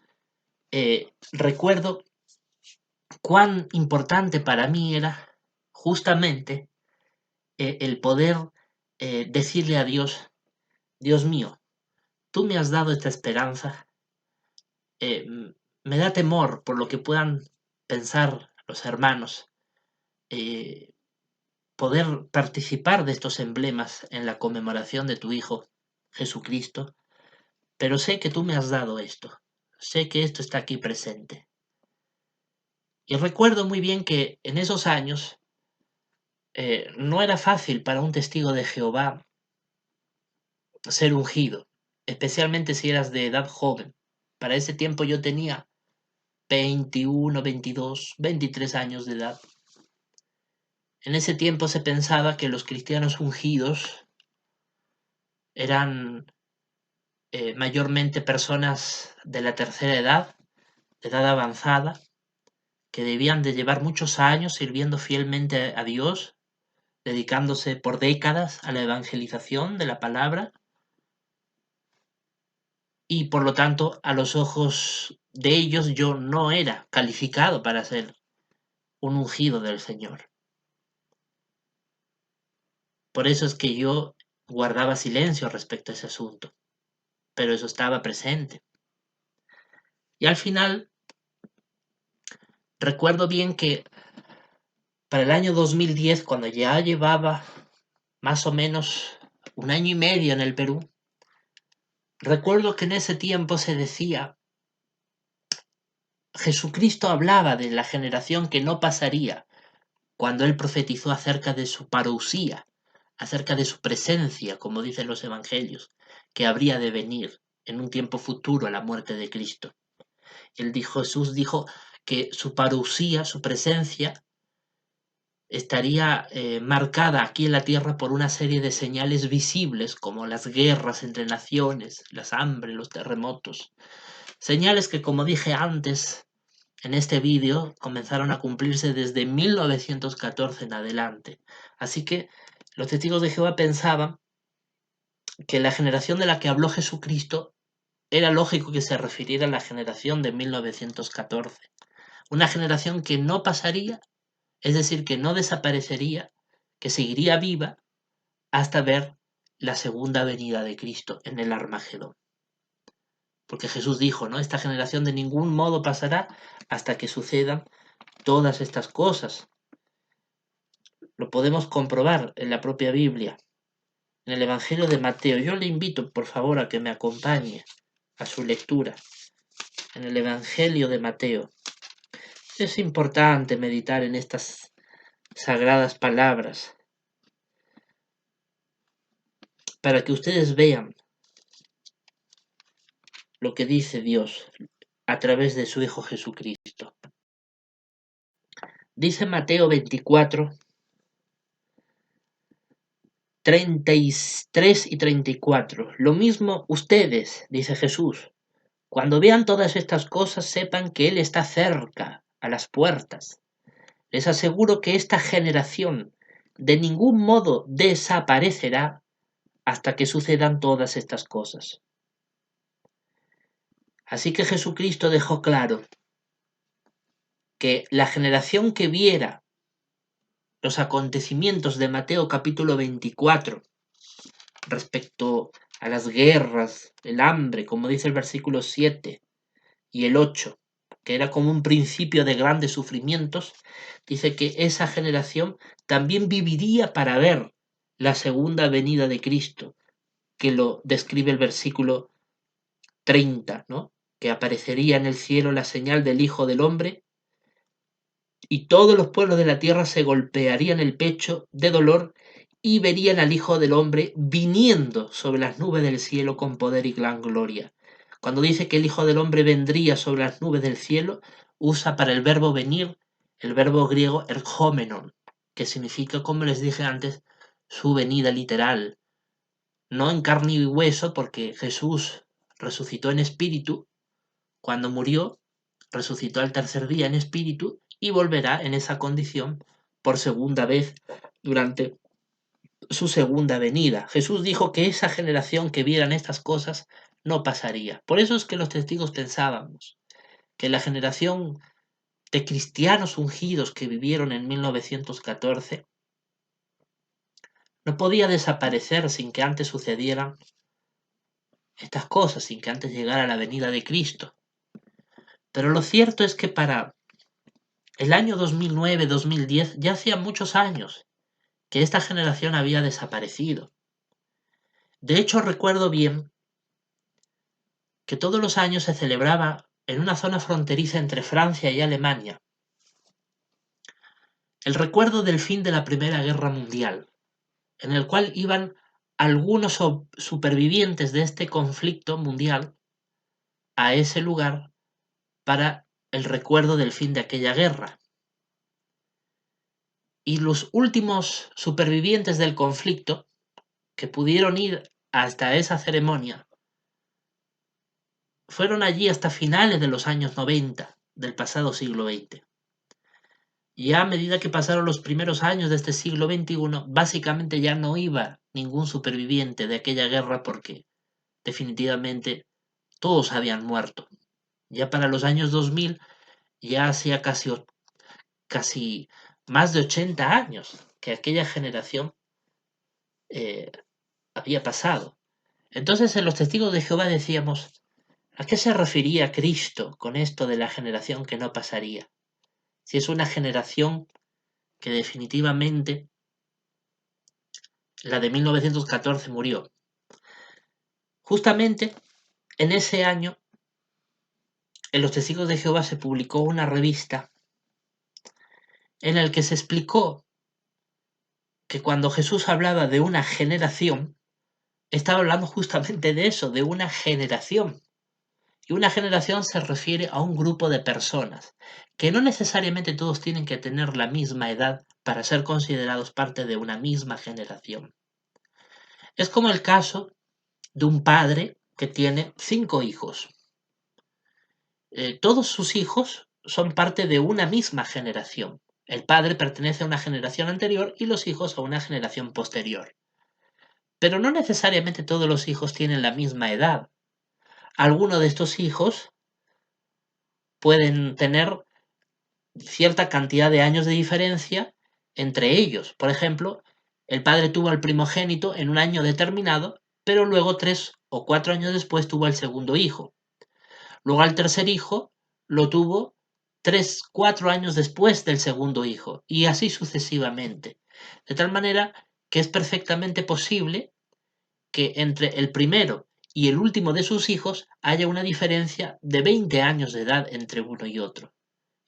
recuerdo cuán importante para mí era justamente el poder decirle a Dios, Dios mío, tú me has dado esta esperanza, eh, me da temor por lo que puedan pensar los hermanos, eh, poder participar de estos emblemas en la conmemoración de tu Hijo Jesucristo, pero sé que tú me has dado esto, sé que esto está aquí presente. Y recuerdo muy bien que en esos años no era fácil para un testigo de Jehová ser ungido, especialmente si eras de edad joven. Para ese tiempo yo tenía 21, 22, 23 años de edad. En ese tiempo se pensaba que los cristianos ungidos eran mayormente personas de la tercera edad, de edad avanzada, que debían de llevar muchos años sirviendo fielmente a Dios, dedicándose por décadas a la evangelización de la palabra, y por lo tanto a los ojos de ellos yo no era calificado para ser un ungido del Señor. Por eso es que yo guardaba silencio respecto a ese asunto, pero eso estaba presente. Y al final recuerdo bien que para el año 2010, cuando ya llevaba más o menos un año y medio en el Perú, recuerdo que en ese tiempo se decía, Jesucristo hablaba de la generación que no pasaría cuando él profetizó acerca de su parousia, acerca de su presencia, como dicen los evangelios, que habría de venir en un tiempo futuro a la muerte de Cristo. Jesús dijo que su parousia, su presencia, estaría marcada aquí en la tierra por una serie de señales visibles, como las guerras entre naciones, las hambres, los terremotos. Señales que, como dije antes en este vídeo, comenzaron a cumplirse desde 1914 en adelante. Así que los testigos de Jehová pensaban que la generación de la que habló Jesucristo era lógico que se refiriera a la generación de 1914. Una generación que no pasaría, es decir, que no desaparecería, que seguiría viva hasta ver la segunda venida de Cristo en el Armagedón. Porque Jesús dijo, ¿no? Esta generación de ningún modo pasará hasta que sucedan todas estas cosas. Lo podemos comprobar en la propia Biblia, en el Evangelio de Mateo. Yo le invito, por favor, a que me acompañe a su lectura. En el Evangelio de Mateo. Es importante meditar en estas sagradas palabras para que ustedes vean lo que dice Dios, a través de su Hijo Jesucristo. Dice Mateo 24, 33 y 34. Lo mismo ustedes, dice Jesús, cuando vean todas estas cosas sepan que Él está cerca, a las puertas. Les aseguro que esta generación de ningún modo desaparecerá hasta que sucedan todas estas cosas. Así que Jesucristo dejó claro que la generación que viera los acontecimientos de Mateo capítulo 24 respecto a las guerras, el hambre, como dice el versículo 7 y el 8, que era como un principio de grandes sufrimientos, dice que esa generación también viviría para ver la segunda venida de Cristo, que lo describe el versículo 30, ¿no? Que aparecería en el cielo la señal del Hijo del Hombre y todos los pueblos de la tierra se golpearían el pecho de dolor y verían al Hijo del Hombre viniendo sobre las nubes del cielo con poder y gran gloria. Cuando dice que el Hijo del Hombre vendría sobre las nubes del cielo, usa para el verbo venir el verbo griego erchómenon, que significa, como les dije antes, su venida literal. No en carne y hueso, porque Jesús resucitó en espíritu cuando murió, resucitó al tercer día en espíritu y volverá en esa condición por segunda vez durante su segunda venida. Jesús dijo que esa generación que vieran estas cosas no pasaría. Por eso es que los testigos pensábamos que la generación de cristianos ungidos que vivieron en 1914 no podía desaparecer sin que antes sucedieran estas cosas, sin que antes llegara la venida de Cristo. Pero lo cierto es que para el año 2009-2010 ya hacía muchos años que esta generación había desaparecido. De hecho, recuerdo bien que todos los años se celebraba en una zona fronteriza entre Francia y Alemania el recuerdo del fin de la Primera Guerra Mundial, en el cual iban algunos supervivientes de este conflicto mundial a ese lugar para el recuerdo del fin de aquella guerra. Y los últimos supervivientes del conflicto que pudieron ir hasta esa ceremonia fueron allí hasta finales de los años 90 del pasado siglo XX. Y a medida que pasaron los primeros años de este siglo XXI, básicamente ya no iba ningún superviviente de aquella guerra porque definitivamente todos habían muerto. Ya para los años 2000 ya hacía casi más de 80 años que aquella generación había pasado. Entonces en los Testigos de Jehová decíamos, ¿a qué se refería Cristo con esto de la generación que no pasaría? Si es una generación que definitivamente, la de 1914, murió. Justamente en ese año, en los Testigos de Jehová se publicó una revista en la que se explicó que cuando Jesús hablaba de una generación, estaba hablando justamente de eso, de una generación. Y una generación se refiere a un grupo de personas, que no necesariamente todos tienen que tener la misma edad para ser considerados parte de una misma generación. Es como el caso de un padre que tiene 5 hijos. Todos sus hijos son parte de una misma generación. El padre pertenece a una generación anterior y los hijos a una generación posterior. Pero no necesariamente todos los hijos tienen la misma edad. Algunos de estos hijos pueden tener cierta cantidad de años de diferencia entre ellos. Por ejemplo, el padre tuvo al primogénito en un año determinado, pero luego 3 o 4 años después tuvo al segundo hijo. Luego al tercer hijo lo tuvo 3, 4 años después del segundo hijo, y así sucesivamente. De tal manera que es perfectamente posible que entre el primero y el último de sus hijos haya una diferencia de 20 años de edad entre uno y otro.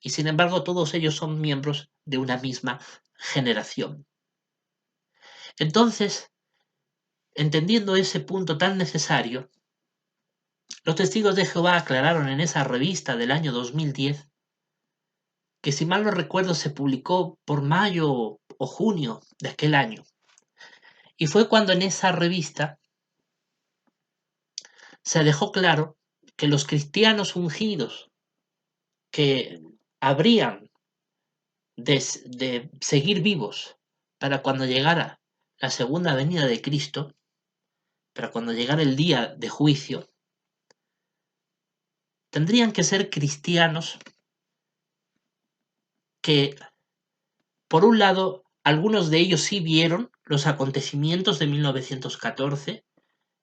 Y sin embargo, todos ellos son miembros de una misma generación. Entonces, entendiendo ese punto tan necesario, Los testigos de Jehová aclararon en esa revista del año 2010, que si mal no recuerdo se publicó por mayo o junio de aquel año. Y fue cuando en esa revista se dejó claro que los cristianos ungidos que habrían de seguir vivos para cuando llegara la segunda venida de Cristo, para cuando llegara el día de juicio, tendrían que ser cristianos que, por un lado, algunos de ellos sí vieron los acontecimientos de 1914,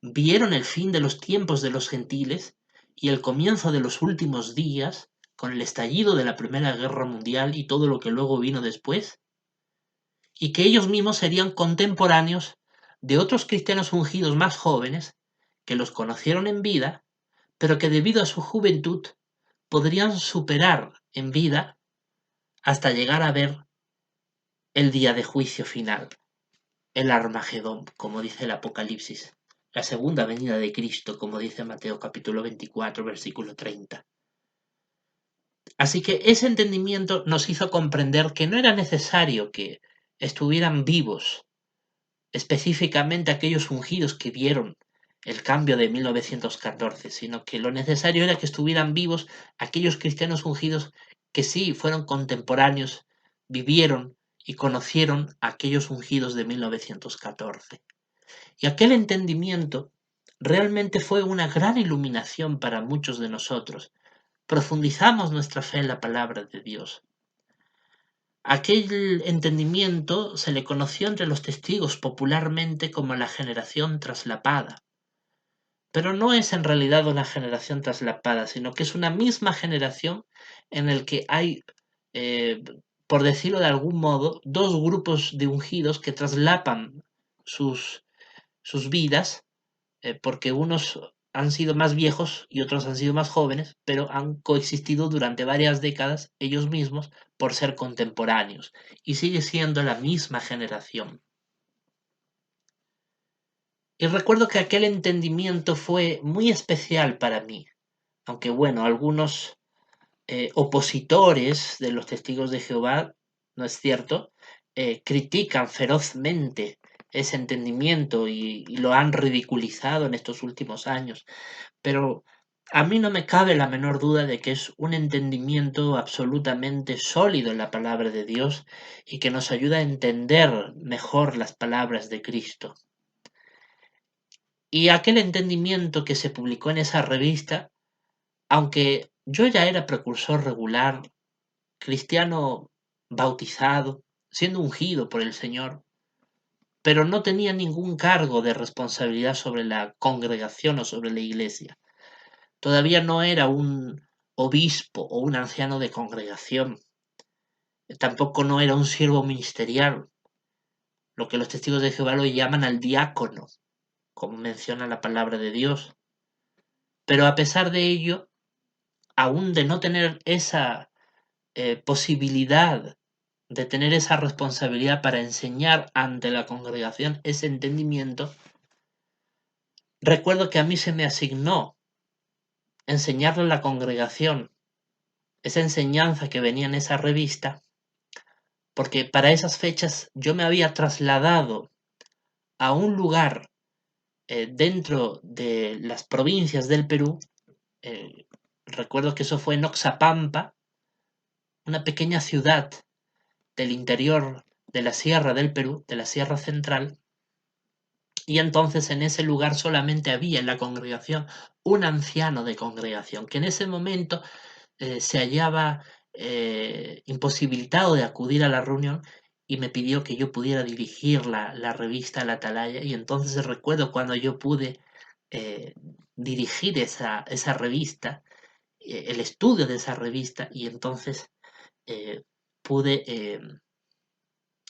vieron el fin de los tiempos de los gentiles y el comienzo de los últimos días, con el estallido de la Primera Guerra Mundial y todo lo que luego vino después, y que ellos mismos serían contemporáneos de otros cristianos ungidos más jóvenes que los conocieron en vida, pero que debido a su juventud podrían superar en vida hasta llegar a ver el día de juicio final, el Armagedón, como dice el Apocalipsis, la segunda venida de Cristo, como dice Mateo capítulo 24, versículo 30. Así que ese entendimiento nos hizo comprender que no era necesario que estuvieran vivos específicamente aquellos ungidos que vieron el cambio de 1914, sino que lo necesario era que estuvieran vivos aquellos cristianos ungidos que sí fueron contemporáneos, vivieron y conocieron a aquellos ungidos de 1914. Y aquel entendimiento realmente fue una gran iluminación para muchos de nosotros. Profundizamos nuestra fe en la palabra de Dios. Aquel entendimiento se le conoció entre los testigos popularmente como la generación traslapada, pero no es en realidad una generación traslapada, sino que es una misma generación en el que hay, eh, por decirlo de algún modo, dos grupos de ungidos que traslapan sus vidas, porque unos han sido más viejos y otros han sido más jóvenes, pero han coexistido durante varias décadas ellos mismos por ser contemporáneos, y sigue siendo la misma generación. Y recuerdo que aquel entendimiento fue muy especial para mí, aunque bueno, algunos opositores de los testigos de Jehová, ¿no es cierto?, critican ferozmente ese entendimiento y lo han ridiculizado en estos últimos años. Pero a mí no me cabe la menor duda de que es un entendimiento absolutamente sólido en la palabra de Dios y que nos ayuda a entender mejor las palabras de Cristo. Y aquel entendimiento que se publicó en esa revista, aunque yo ya era precursor regular, cristiano bautizado, siendo ungido por el Señor, pero no tenía ningún cargo de responsabilidad sobre la congregación o sobre la iglesia. Todavía no era un obispo o un anciano de congregación. Tampoco no era un siervo ministerial, lo que los testigos de Jehová lo llaman al diácono, como menciona la palabra de Dios. Pero a pesar de ello, aún de no tener esa posibilidad, de tener esa responsabilidad para enseñar ante la congregación ese entendimiento, recuerdo que a mí se me asignó enseñarle a la congregación esa enseñanza que venía en esa revista, porque para esas fechas yo me había trasladado a un lugar dentro de las provincias del Perú. eh, Recuerdo que eso fue en Oxapampa, una pequeña ciudad del interior de la Sierra del Perú, de la Sierra Central, y entonces en ese lugar solamente había en la congregación un anciano de congregación, que en ese momento se hallaba imposibilitado de acudir a la reunión y me pidió que yo pudiera dirigir la revista La Atalaya, y entonces recuerdo cuando yo pude eh, dirigir esa revista, el estudio de esa revista, y entonces eh, pude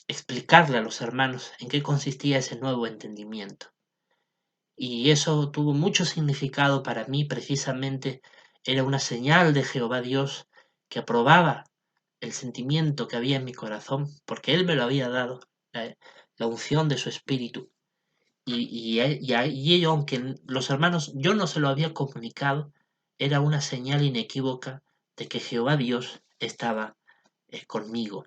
explicarle a los hermanos en qué consistía ese nuevo entendimiento. Y eso tuvo mucho significado para mí, precisamente era una señal de Jehová Dios que aprobaba el sentimiento que había en mi corazón, porque Él me lo había dado, la unción de su espíritu. Y ello, aunque los hermanos, yo no se lo había comunicado, era una señal inequívoca de que Jehová Dios estaba conmigo.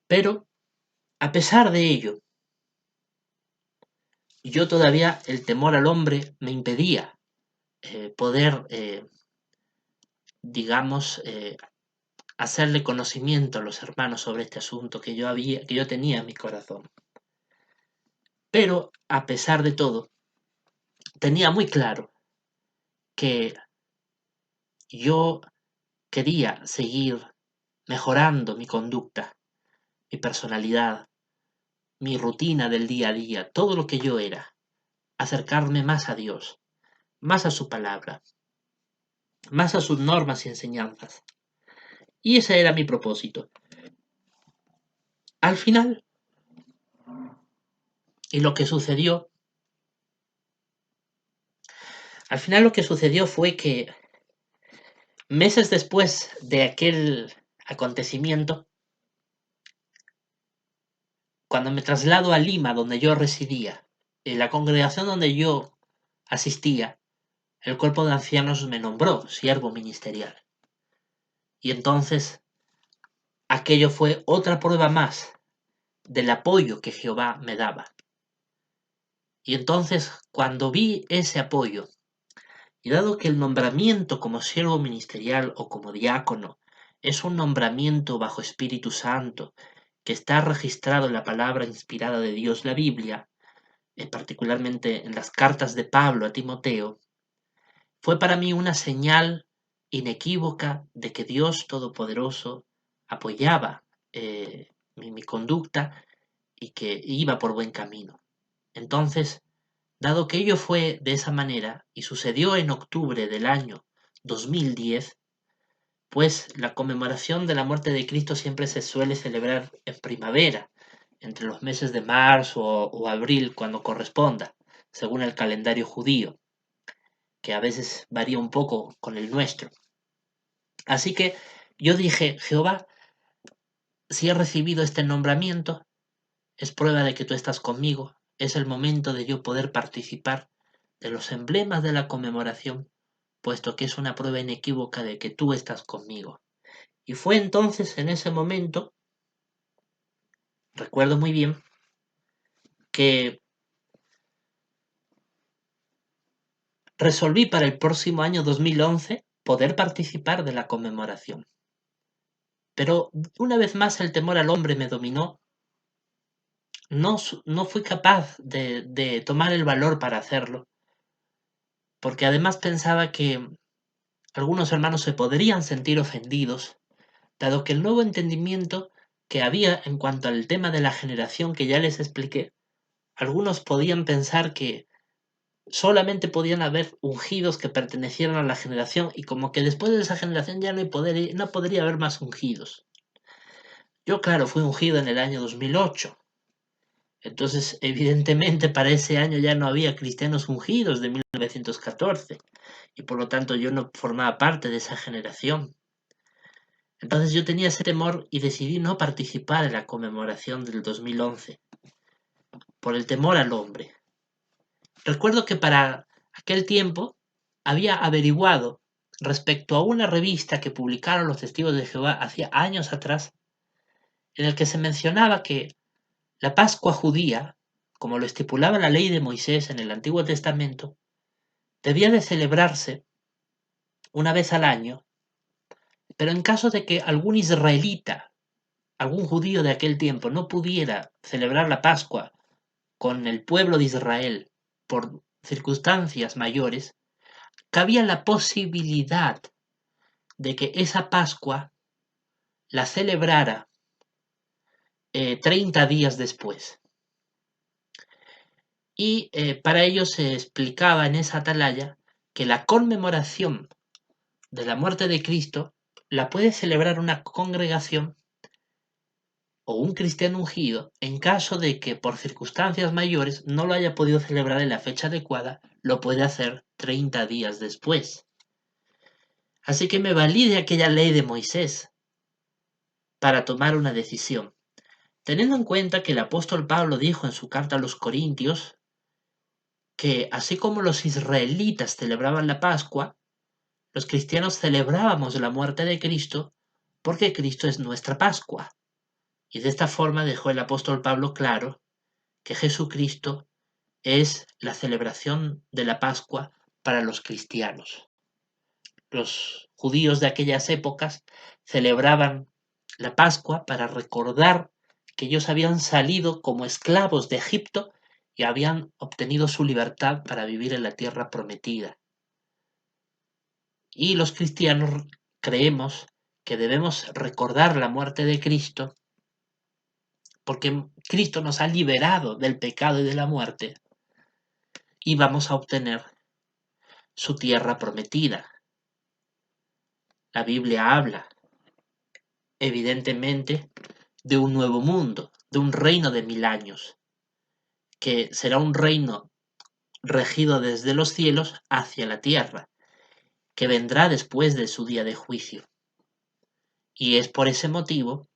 Pero, a pesar de ello, yo todavía el temor al hombre me impedía poder, digamos, hacerle conocimiento a los hermanos sobre este asunto que yo tenía en mi corazón. Pero, a pesar de todo, tenía muy claro que yo quería seguir mejorando mi conducta, mi personalidad, mi rutina del día a día, todo lo que yo era, acercarme más a Dios, más a su palabra, más a sus normas y enseñanzas. Y ese era mi propósito. Al final, y lo que sucedió, al final lo que sucedió fue que meses después de aquel acontecimiento, cuando me traslado a Lima, donde yo residía, en la congregación donde yo asistía, el cuerpo de ancianos me nombró siervo ministerial. Y entonces aquello fue otra prueba más del apoyo que Jehová me daba. Y entonces, cuando vi ese apoyo, y dado que el nombramiento como siervo ministerial o como diácono es un nombramiento bajo Espíritu Santo, que está registrado en la palabra inspirada de Dios, la Biblia, particularmente en las cartas de Pablo a Timoteo, fue para mí una señal inequívoca de que Dios Todopoderoso apoyaba mi conducta y que iba por buen camino. Entonces, dado que ello fue de esa manera y sucedió en octubre del año 2010, pues la conmemoración de la muerte de Cristo siempre se suele celebrar en primavera, entre los meses de marzo o abril, cuando corresponda, según el calendario judío, que a veces varía un poco con el nuestro. Así que yo dije, Jehová, si he recibido este nombramiento, es prueba de que tú estás conmigo, es el momento de yo poder participar de los emblemas de la conmemoración, puesto que es una prueba inequívoca de que tú estás conmigo. Y fue entonces en ese momento, recuerdo muy bien, que resolví para el próximo año 2011 poder participar de la conmemoración. Pero una vez más el temor al hombre me dominó. No fui capaz de tomar el valor para hacerlo, porque además pensaba que algunos hermanos se podrían sentir ofendidos, dado que el nuevo entendimiento que había en cuanto al tema de la generación que ya les expliqué, algunos podían pensar que solamente podían haber ungidos que pertenecieran a la generación y como que después de esa generación ya no podría haber más ungidos. Yo, claro, fui ungido en el año 2008. Entonces, evidentemente, para ese año ya no había cristianos ungidos de 1914 y por lo tanto yo no formaba parte de esa generación. Entonces yo tenía ese temor y decidí no participar en la conmemoración del 2011 por el temor al hombre. Recuerdo que para aquel tiempo había averiguado respecto a una revista que publicaron los Testigos de Jehová hacía años atrás, en el que se mencionaba que la Pascua judía, como lo estipulaba la ley de Moisés en el Antiguo Testamento, debía de celebrarse una vez al año, pero en caso de que algún israelita, algún judío de aquel tiempo no pudiera celebrar la Pascua con el pueblo de Israel por circunstancias mayores, cabía la posibilidad de que esa Pascua la celebrara 30 días después. Y para ello se explicaba en esa atalaya que la conmemoración de la muerte de Cristo la puede celebrar una congregación o un cristiano ungido en caso de que por circunstancias mayores no lo haya podido celebrar en la fecha adecuada, lo puede hacer 30 días después. Así que me valí de aquella ley de Moisés para tomar una decisión. Teniendo en cuenta que el apóstol Pablo dijo en su carta a los Corintios que así como los israelitas celebraban la Pascua, los cristianos celebrábamos la muerte de Cristo porque Cristo es nuestra Pascua. Y de esta forma dejó el apóstol Pablo claro que Jesucristo es la celebración de la Pascua para los cristianos. Los judíos de aquellas épocas celebraban la Pascua para recordar que ellos habían salido como esclavos de Egipto y habían obtenido su libertad para vivir en la tierra prometida. Y los cristianos creemos que debemos recordar la muerte de Cristo porque Cristo nos ha liberado del pecado y de la muerte y vamos a obtener su tierra prometida. La Biblia habla, evidentemente, de un nuevo mundo, de un reino de 1000 años, que será un reino regido desde los cielos hacia la tierra, que vendrá después de su día de juicio. Y es por ese motivo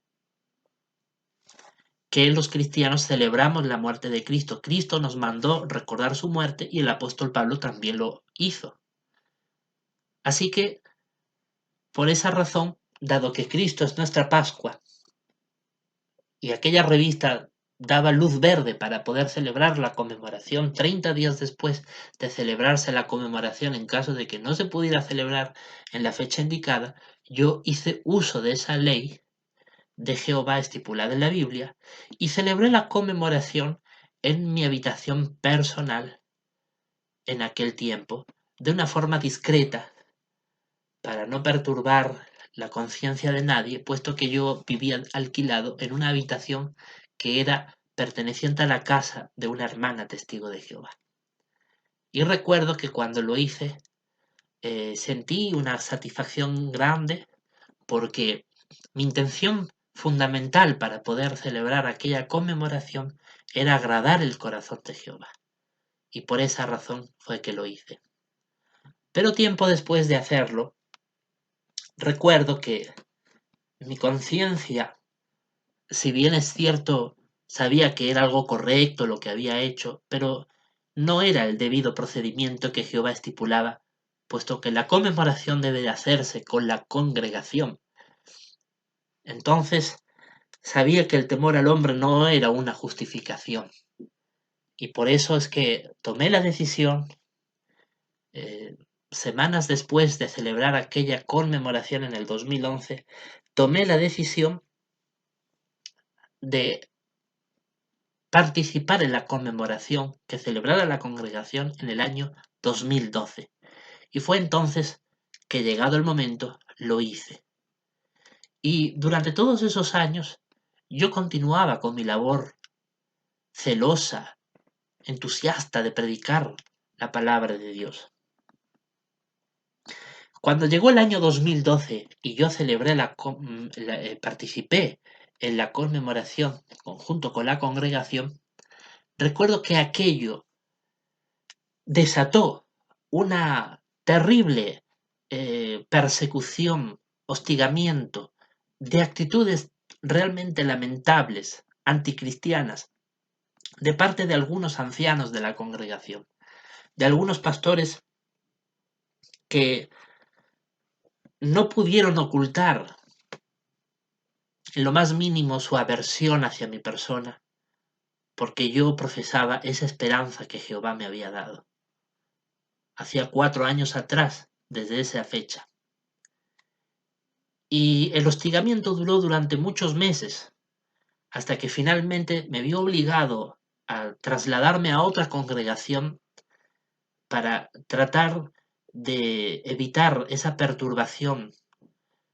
que los cristianos celebramos la muerte de Cristo. Cristo nos mandó recordar su muerte y el apóstol Pablo también lo hizo. Así que, por esa razón, dado que Cristo es nuestra Pascua y aquella revista daba luz verde para poder celebrar la conmemoración 30 días después de celebrarse la conmemoración en caso de que no se pudiera celebrar en la fecha indicada, yo hice uso de esa ley de Jehová estipulada en la Biblia y celebré la conmemoración en mi habitación personal en aquel tiempo, de una forma discreta, para no perturbar la conciencia de nadie, puesto que yo vivía alquilado en una habitación que era perteneciente a la casa de una hermana testigo de Jehová. Y recuerdo que cuando lo hice, sentí una satisfacción grande porque mi intención fundamental para poder celebrar aquella conmemoración era agradar el corazón de Jehová. Y por esa razón fue que lo hice. Pero tiempo después de hacerlo, recuerdo que mi conciencia, si bien es cierto, sabía que era algo correcto lo que había hecho, pero no era el debido procedimiento que Jehová estipulaba, puesto que la conmemoración debe de hacerse con la congregación. Entonces, sabía que el temor al hombre no era una justificación. Y por eso es que tomé la decisión, eh, semanas después de celebrar aquella conmemoración en el 2011, tomé la decisión de participar en la conmemoración que celebrara la congregación en el año 2012. Y fue entonces que, llegado el momento, lo hice. Y durante todos esos años yo continuaba con mi labor celosa, entusiasta de predicar la palabra de Dios. Cuando llegó el año 2012 y yo celebré participé en la conmemoración junto con la congregación, recuerdo que aquello desató una terrible persecución, hostigamiento, de actitudes realmente lamentables, anticristianas, de parte de algunos ancianos de la congregación, de algunos pastores que no pudieron ocultar en lo más mínimo su aversión hacia mi persona, porque yo profesaba esa esperanza que Jehová me había dado. Hacía 4 años atrás, desde esa fecha. Y el hostigamiento duró durante muchos meses, hasta que finalmente me vi obligado a trasladarme a otra congregación para tratar de evitar esa perturbación,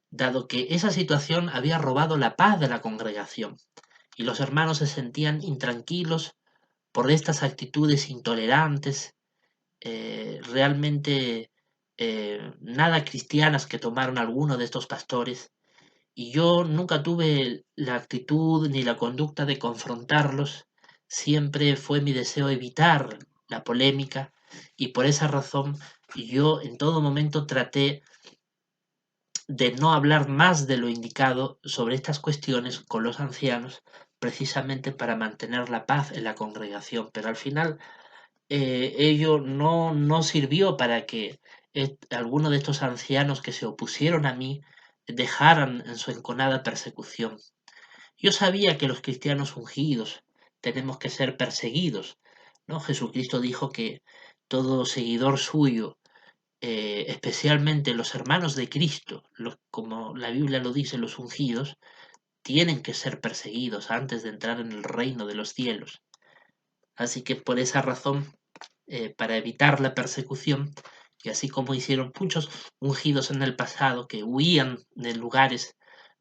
dado que esa situación había robado la paz de la congregación y los hermanos se sentían intranquilos por estas actitudes intolerantes, realmente nada cristianas que tomaron algunos de estos pastores. Y yo nunca tuve la actitud ni la conducta de confrontarlos, siempre fue mi deseo evitar la polémica y por esa razón yo en todo momento traté de no hablar más de lo indicado sobre estas cuestiones con los ancianos, precisamente para mantener la paz en la congregación, pero al final ello no sirvió para que alguno de estos ancianos que se opusieron a mí dejaran en su enconada persecución. Yo sabía que los cristianos ungidos tenemos que ser perseguidos, ¿no? Jesucristo dijo que todo seguidor suyo, especialmente los hermanos de Cristo, como la Biblia lo dice, los ungidos, tienen que ser perseguidos antes de entrar en el reino de los cielos. Así que por esa razón, para evitar la persecución, y así como hicieron muchos ungidos en el pasado que huían de lugares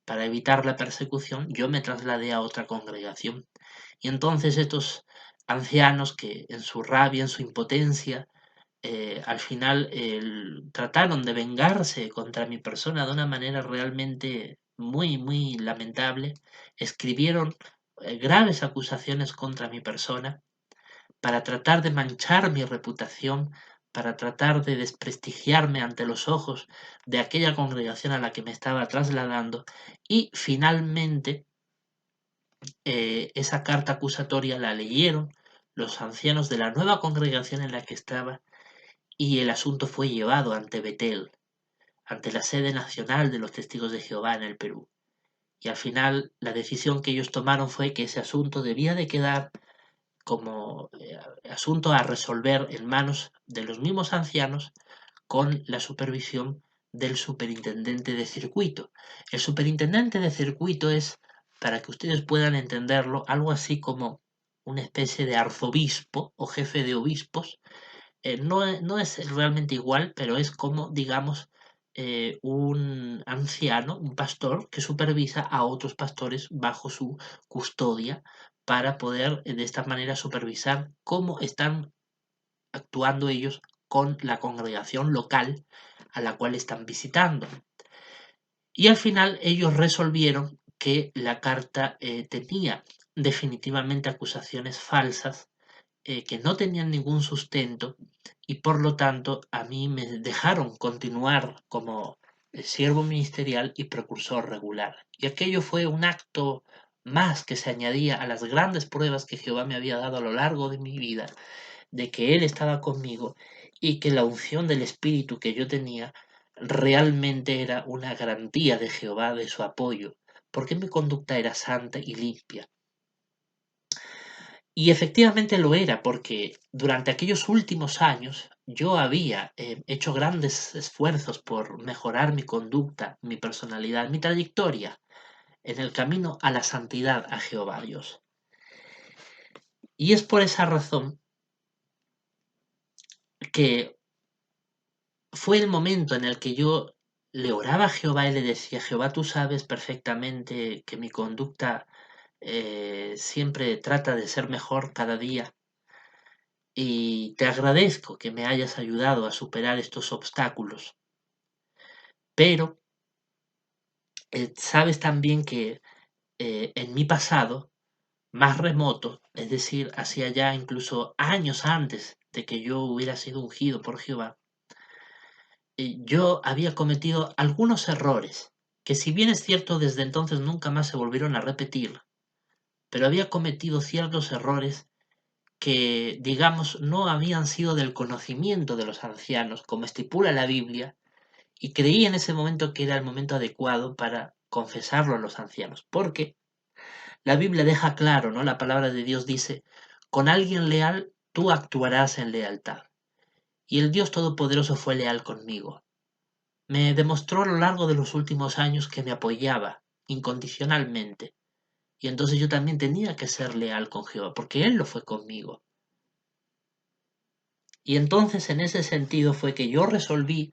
para evitar la persecución, yo me trasladé a otra congregación. Y entonces estos ancianos que en su rabia, en su impotencia, al final trataron de vengarse contra mi persona de una manera realmente muy, muy lamentable, escribieron graves acusaciones contra mi persona para tratar de manchar mi reputación, para tratar de desprestigiarme ante los ojos de aquella congregación a la que me estaba trasladando, y finalmente esa carta acusatoria la leyeron los ancianos de la nueva congregación en la que estaba, y el asunto fue llevado ante Betel, ante la sede nacional de los Testigos de Jehová en el Perú. Y al final la decisión que ellos tomaron fue que ese asunto debía de quedar como asunto a resolver en manos de los mismos ancianos con la supervisión del superintendente de circuito. El superintendente de circuito es, para que ustedes puedan entenderlo, algo así como una especie de arzobispo o jefe de obispos. No es realmente igual, pero es como, digamos, un anciano, un pastor, que supervisa a otros pastores bajo su custodia para poder de esta manera supervisar cómo están actuando ellos con la congregación local a la cual están visitando. Y al final ellos resolvieron que la carta tenía definitivamente acusaciones falsas, que no tenían ningún sustento, y por lo tanto a mí me dejaron continuar como siervo ministerial y precursor regular. Y aquello fue un acto más que se añadía a las grandes pruebas que Jehová me había dado a lo largo de mi vida, de que Él estaba conmigo y que la unción del Espíritu que yo tenía realmente era una garantía de Jehová de su apoyo, porque mi conducta era santa y limpia. Y efectivamente lo era, porque durante aquellos últimos años yo había hecho grandes esfuerzos por mejorar mi conducta, mi personalidad, mi trayectoria en el camino a la santidad a Jehová Dios. Y es por esa razón que fue el momento en el que yo le oraba a Jehová y le decía: Jehová, tú sabes perfectamente que mi conducta siempre trata de ser mejor cada día, y te agradezco que me hayas ayudado a superar estos obstáculos, pero sabes también que en mi pasado más remoto, es decir, hacía ya incluso años antes de que yo hubiera sido ungido por Jehová, yo había cometido algunos errores, que si bien es cierto desde entonces nunca más se volvieron a repetir, pero había cometido ciertos errores que, digamos, no habían sido del conocimiento de los ancianos, como estipula la Biblia, y creí en ese momento que era el momento adecuado para confesarlo a los ancianos, porque la Biblia deja claro, ¿no? La palabra de Dios dice: con alguien leal tú actuarás en lealtad. Y el Dios Todopoderoso fue leal conmigo. Me demostró a lo largo de los últimos años que me apoyaba incondicionalmente. Y entonces yo también tenía que ser leal con Jehová, porque Él lo fue conmigo. Y entonces en ese sentido fue que yo resolví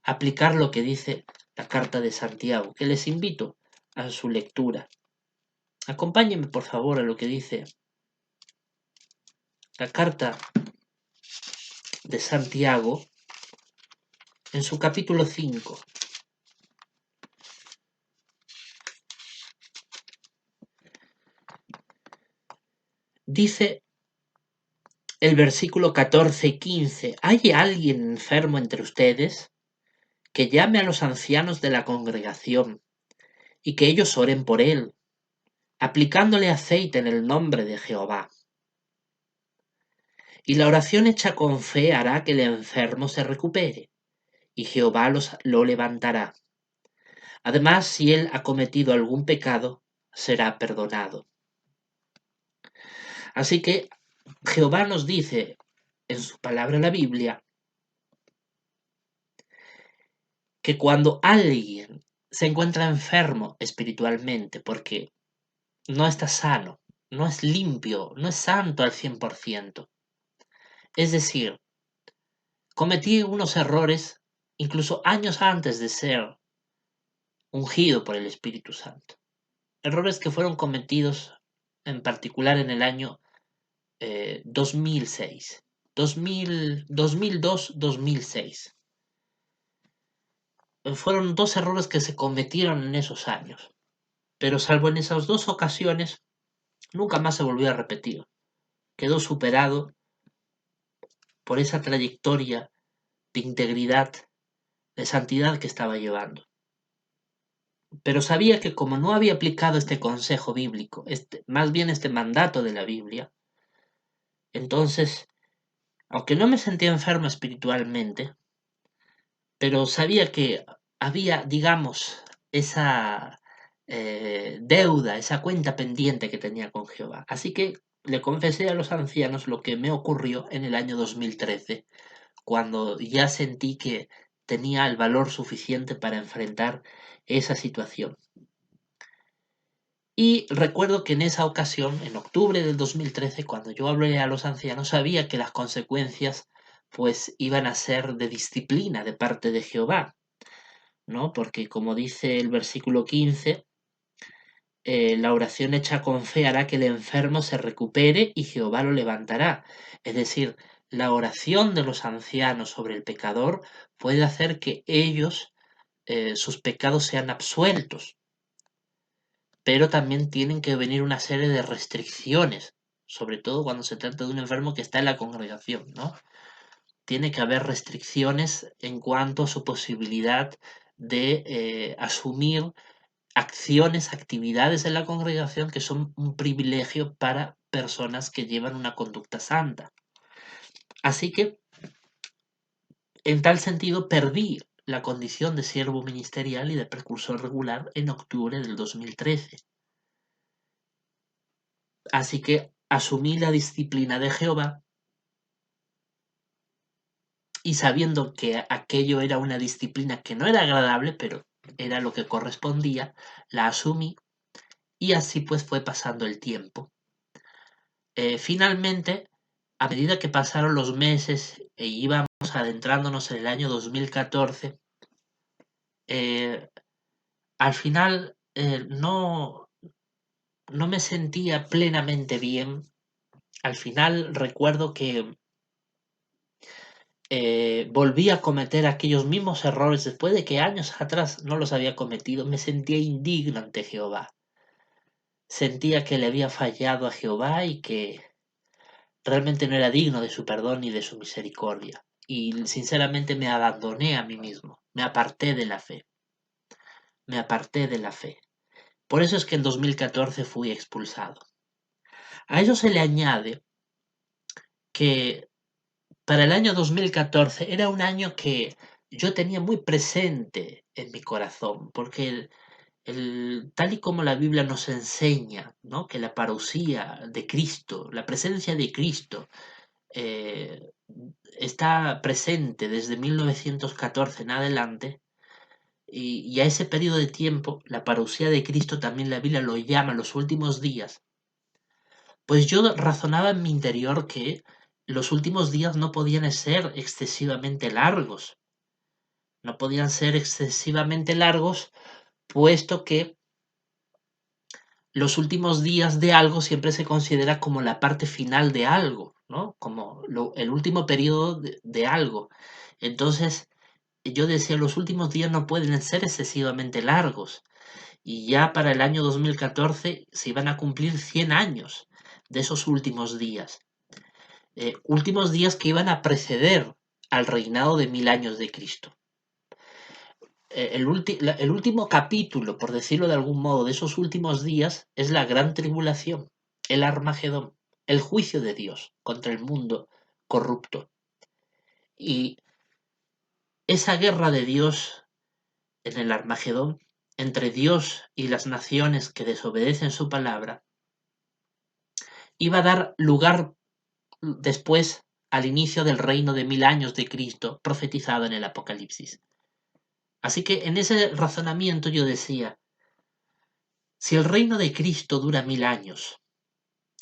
aplicar lo que dice la carta de Santiago, que les invito a su lectura. Acompáñenme por favor a lo que dice la carta de Santiago en su capítulo 5. Dice el versículo 14 y 15: ¿hay alguien enfermo entre ustedes? Que llame a los ancianos de la congregación y que ellos oren por él, aplicándole aceite en el nombre de Jehová. Y la oración hecha con fe hará que el enfermo se recupere, y Jehová lo levantará. Además, si él ha cometido algún pecado, será perdonado. Así que Jehová nos dice en su palabra, la Biblia, que cuando alguien se encuentra enfermo espiritualmente porque no está sano, no es limpio, no es santo al 100%, es decir, cometí unos errores incluso años antes de ser ungido por el Espíritu Santo. Errores que fueron cometidos en particular en el año 2006, 2002-2006. Fueron dos errores que se cometieron en esos años, pero salvo en esas dos ocasiones, nunca más se volvió a repetir. Quedó superado por esa trayectoria de integridad, de santidad que estaba llevando. Pero sabía que como no había aplicado este consejo bíblico, más bien este mandato de la Biblia, entonces, aunque no me sentía enfermo espiritualmente, pero sabía que había, digamos, esa deuda, esa cuenta pendiente que tenía con Jehová. Así que le confesé a los ancianos lo que me ocurrió en el año 2013, cuando ya sentí que tenía el valor suficiente para enfrentar esa situación. Y recuerdo que en esa ocasión, en octubre del 2013, cuando yo hablé a los ancianos, sabía que las consecuencias pues iban a ser de disciplina de parte de Jehová, ¿no? Porque como dice el versículo 15, la oración hecha con fe hará que el enfermo se recupere y Jehová lo levantará. Es decir, la oración de los ancianos sobre el pecador puede hacer que ellos, sus pecados sean absueltos, pero también tienen que venir una serie de restricciones, sobre todo cuando se trata de un enfermo que está en la congregación, ¿no? Tiene que haber restricciones en cuanto a su posibilidad de asumir acciones, actividades en la congregación que son un privilegio para personas que llevan una conducta santa. Así que, en tal sentido, perdí la condición de siervo ministerial y de precursor regular en octubre del 2013. Así que asumí la disciplina de Jehová y sabiendo que aquello era una disciplina que no era agradable, pero era lo que correspondía, la asumí y así pues fue pasando el tiempo. Finalmente, a medida que pasaron los meses e íbamos adentrándonos en el año 2014, al final no me sentía plenamente bien. Al final recuerdo que volví a cometer aquellos mismos errores después de que años atrás no los había cometido. Me sentía indigno ante Jehová. Sentía que le había fallado a Jehová y que realmente no era digno de su perdón ni de su misericordia. Y sinceramente me abandoné a mí mismo, me aparté de la fe, me aparté de la fe. Por eso es que en 2014 fui expulsado. A eso se le añade que para el año 2014 era un año que yo tenía muy presente en mi corazón, porque tal y como la Biblia nos enseña, ¿no? Que la parusía de Cristo, la presencia de Cristo, eh, está presente desde 1914 en adelante, y a ese periodo de tiempo, la parusía de Cristo también la Biblia lo llama los últimos días, pues yo razonaba en mi interior que los últimos días no podían ser excesivamente largos, no podían ser excesivamente largos, puesto que los últimos días de algo siempre se considera como la parte final de algo, ¿no? Como el último periodo de algo. Entonces, yo decía, los últimos días no pueden ser excesivamente largos. Y ya para el año 2014 se iban a cumplir 100 años de esos últimos días. Últimos días que iban a preceder al reinado de 1000 años de Cristo. el último capítulo, por decirlo de algún modo, de esos últimos días es la gran tribulación, el Armagedón, el juicio de Dios contra el mundo corrupto. Y esa guerra de Dios en el Armagedón, entre Dios y las naciones que desobedecen su palabra, iba a dar lugar después al inicio del reino de 1000 años de Cristo profetizado en el Apocalipsis. Así que en ese razonamiento yo decía, si el reino de Cristo dura 1000 años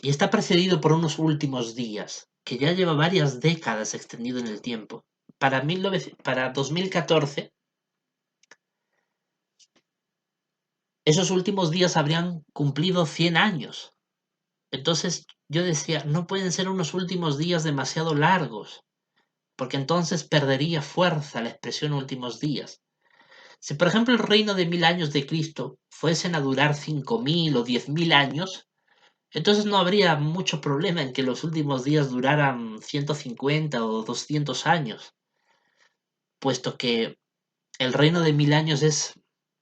y está precedido por unos últimos días, que ya lleva varias décadas extendido en el tiempo, para 2014, esos últimos días habrían cumplido 100 años. Entonces yo decía, no pueden ser unos últimos días demasiado largos, porque entonces perdería fuerza la expresión últimos días. Si por ejemplo el reino de 1000 años de Cristo fuesen a durar 5000 o 10000 años, entonces no habría mucho problema en que los últimos días duraran 150 o 200 años, puesto que el reino de 1000 años es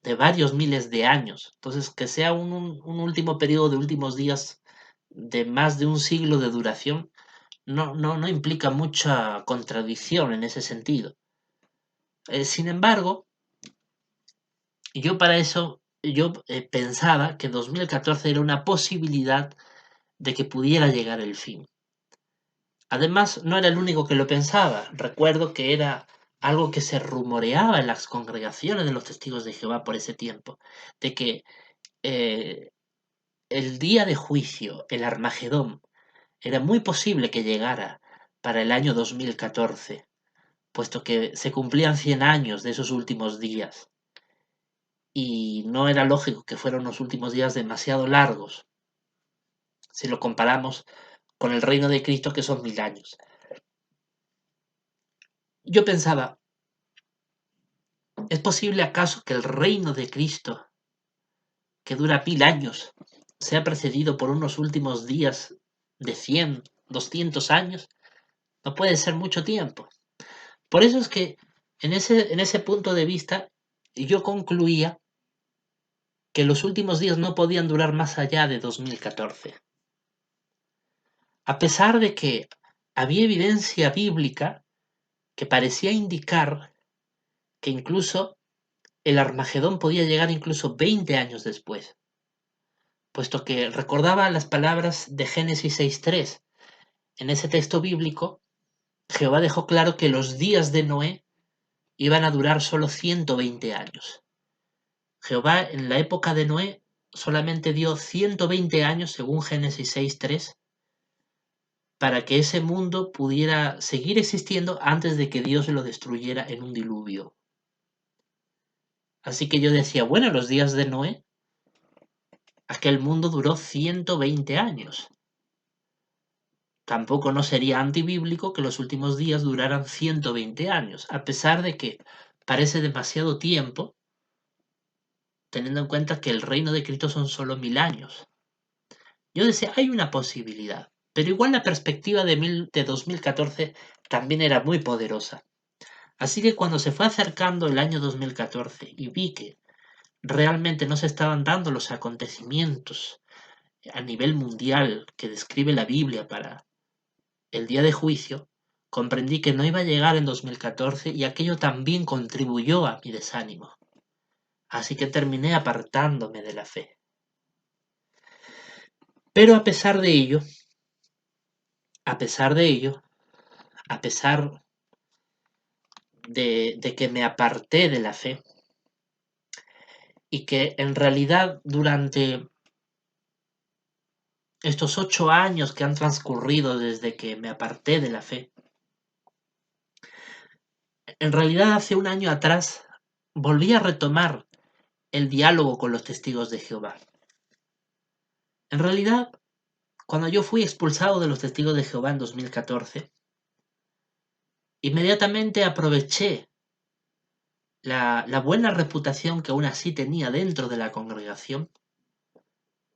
de varios miles de años. Entonces, que sea un último periodo de últimos días de más de un siglo de duración, no implica mucha contradicción en ese sentido. Sin embargo, yo para eso, yo pensaba que 2014 era una posibilidad de que pudiera llegar el fin. Además, no era el único que lo pensaba. Recuerdo que era algo que se rumoreaba en las congregaciones de los testigos de Jehová por ese tiempo, de que eh, el día de juicio, el Armagedón, era muy posible que llegara para el año 2014, puesto que se cumplían 100 años de esos últimos días, y no era lógico que fueran unos últimos días demasiado largos, si lo comparamos con el reino de Cristo, que son 1000 años. Yo pensaba, ¿es posible acaso que el reino de Cristo, que dura 1000 años, sea precedido por unos últimos días de 100, 200 años? No puede ser mucho tiempo. Por eso es que en ese punto de vista yo concluía que los últimos días no podían durar más allá de 2014. A pesar de que había evidencia bíblica que parecía indicar que incluso el Armagedón podía llegar incluso 20 años después, puesto que recordaba las palabras de Génesis 6:3. En ese texto bíblico, Jehová dejó claro que los días de Noé iban a durar solo 120 años. Jehová en la época de Noé solamente dio 120 años, según Génesis 6:3, para que ese mundo pudiera seguir existiendo antes de que Dios lo destruyera en un diluvio. Así que yo decía, bueno, los días de Noé, aquel mundo duró 120 años. Tampoco no sería antibíblico que los últimos días duraran 120 años, a pesar de que parece demasiado tiempo, teniendo en cuenta que el reino de Cristo son solo 1000 años. Yo decía, hay una posibilidad, pero igual la perspectiva de 2014 también era muy poderosa. Así que cuando se fue acercando el año 2014 y vi que realmente no se estaban dando los acontecimientos a nivel mundial que describe la Biblia para el día de juicio, comprendí que no iba a llegar en 2014 y aquello también contribuyó a mi desánimo. Así que terminé apartándome de la fe. Pero a pesar de ello, a pesar de ello, a pesar de que me aparté de la fe y que en realidad durante estos 8 años que han transcurrido desde que me aparté de la fe, en realidad hace un año atrás volví a retomar el diálogo con los testigos de Jehová. En realidad, cuando yo fui expulsado de los testigos de Jehová en 2014, inmediatamente aproveché la buena reputación que aún así tenía dentro de la congregación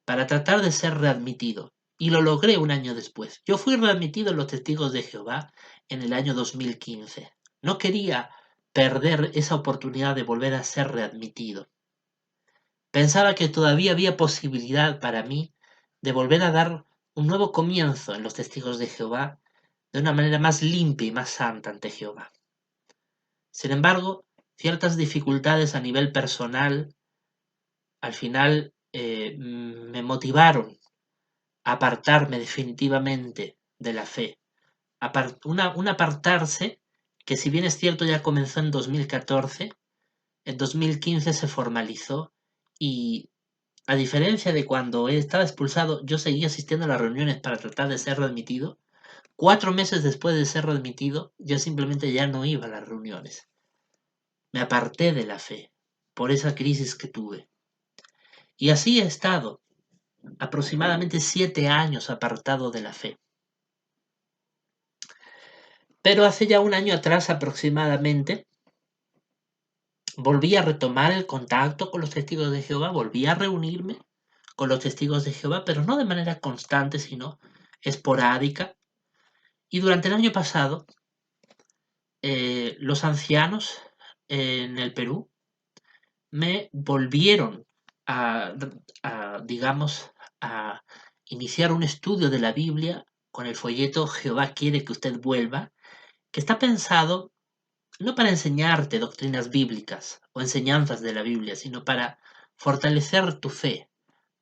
para tratar de ser readmitido. Y lo logré un año después. Yo fui readmitido en los testigos de Jehová en el año 2015. No quería perder esa oportunidad de volver a ser readmitido. Pensaba que todavía había posibilidad para mí de volver a dar un nuevo comienzo en los testigos de Jehová de una manera más limpia y más santa ante Jehová. Sin embargo, ciertas dificultades a nivel personal al final me motivaron a apartarme definitivamente de la fe. Un apartarse que, si bien es cierto, ya comenzó en 2014, en 2015 se formalizó y, a diferencia de cuando estaba expulsado, yo seguía asistiendo a las reuniones para tratar de ser readmitido. 4 meses después de ser readmitido, yo simplemente ya no iba a las reuniones. Me aparté de la fe por esa crisis que tuve. Y así he estado aproximadamente 7 años apartado de la fe. Pero hace ya un año atrás aproximadamente, volví a retomar el contacto con los testigos de Jehová, volví a reunirme con los testigos de Jehová, pero no de manera constante, sino esporádica. Y durante el año pasado, los ancianos en el Perú me volvieron a, digamos, a iniciar un estudio de la Biblia con el folleto Jehová quiere que usted vuelva, que está pensado no para enseñarte doctrinas bíblicas o enseñanzas de la Biblia, sino para fortalecer tu fe,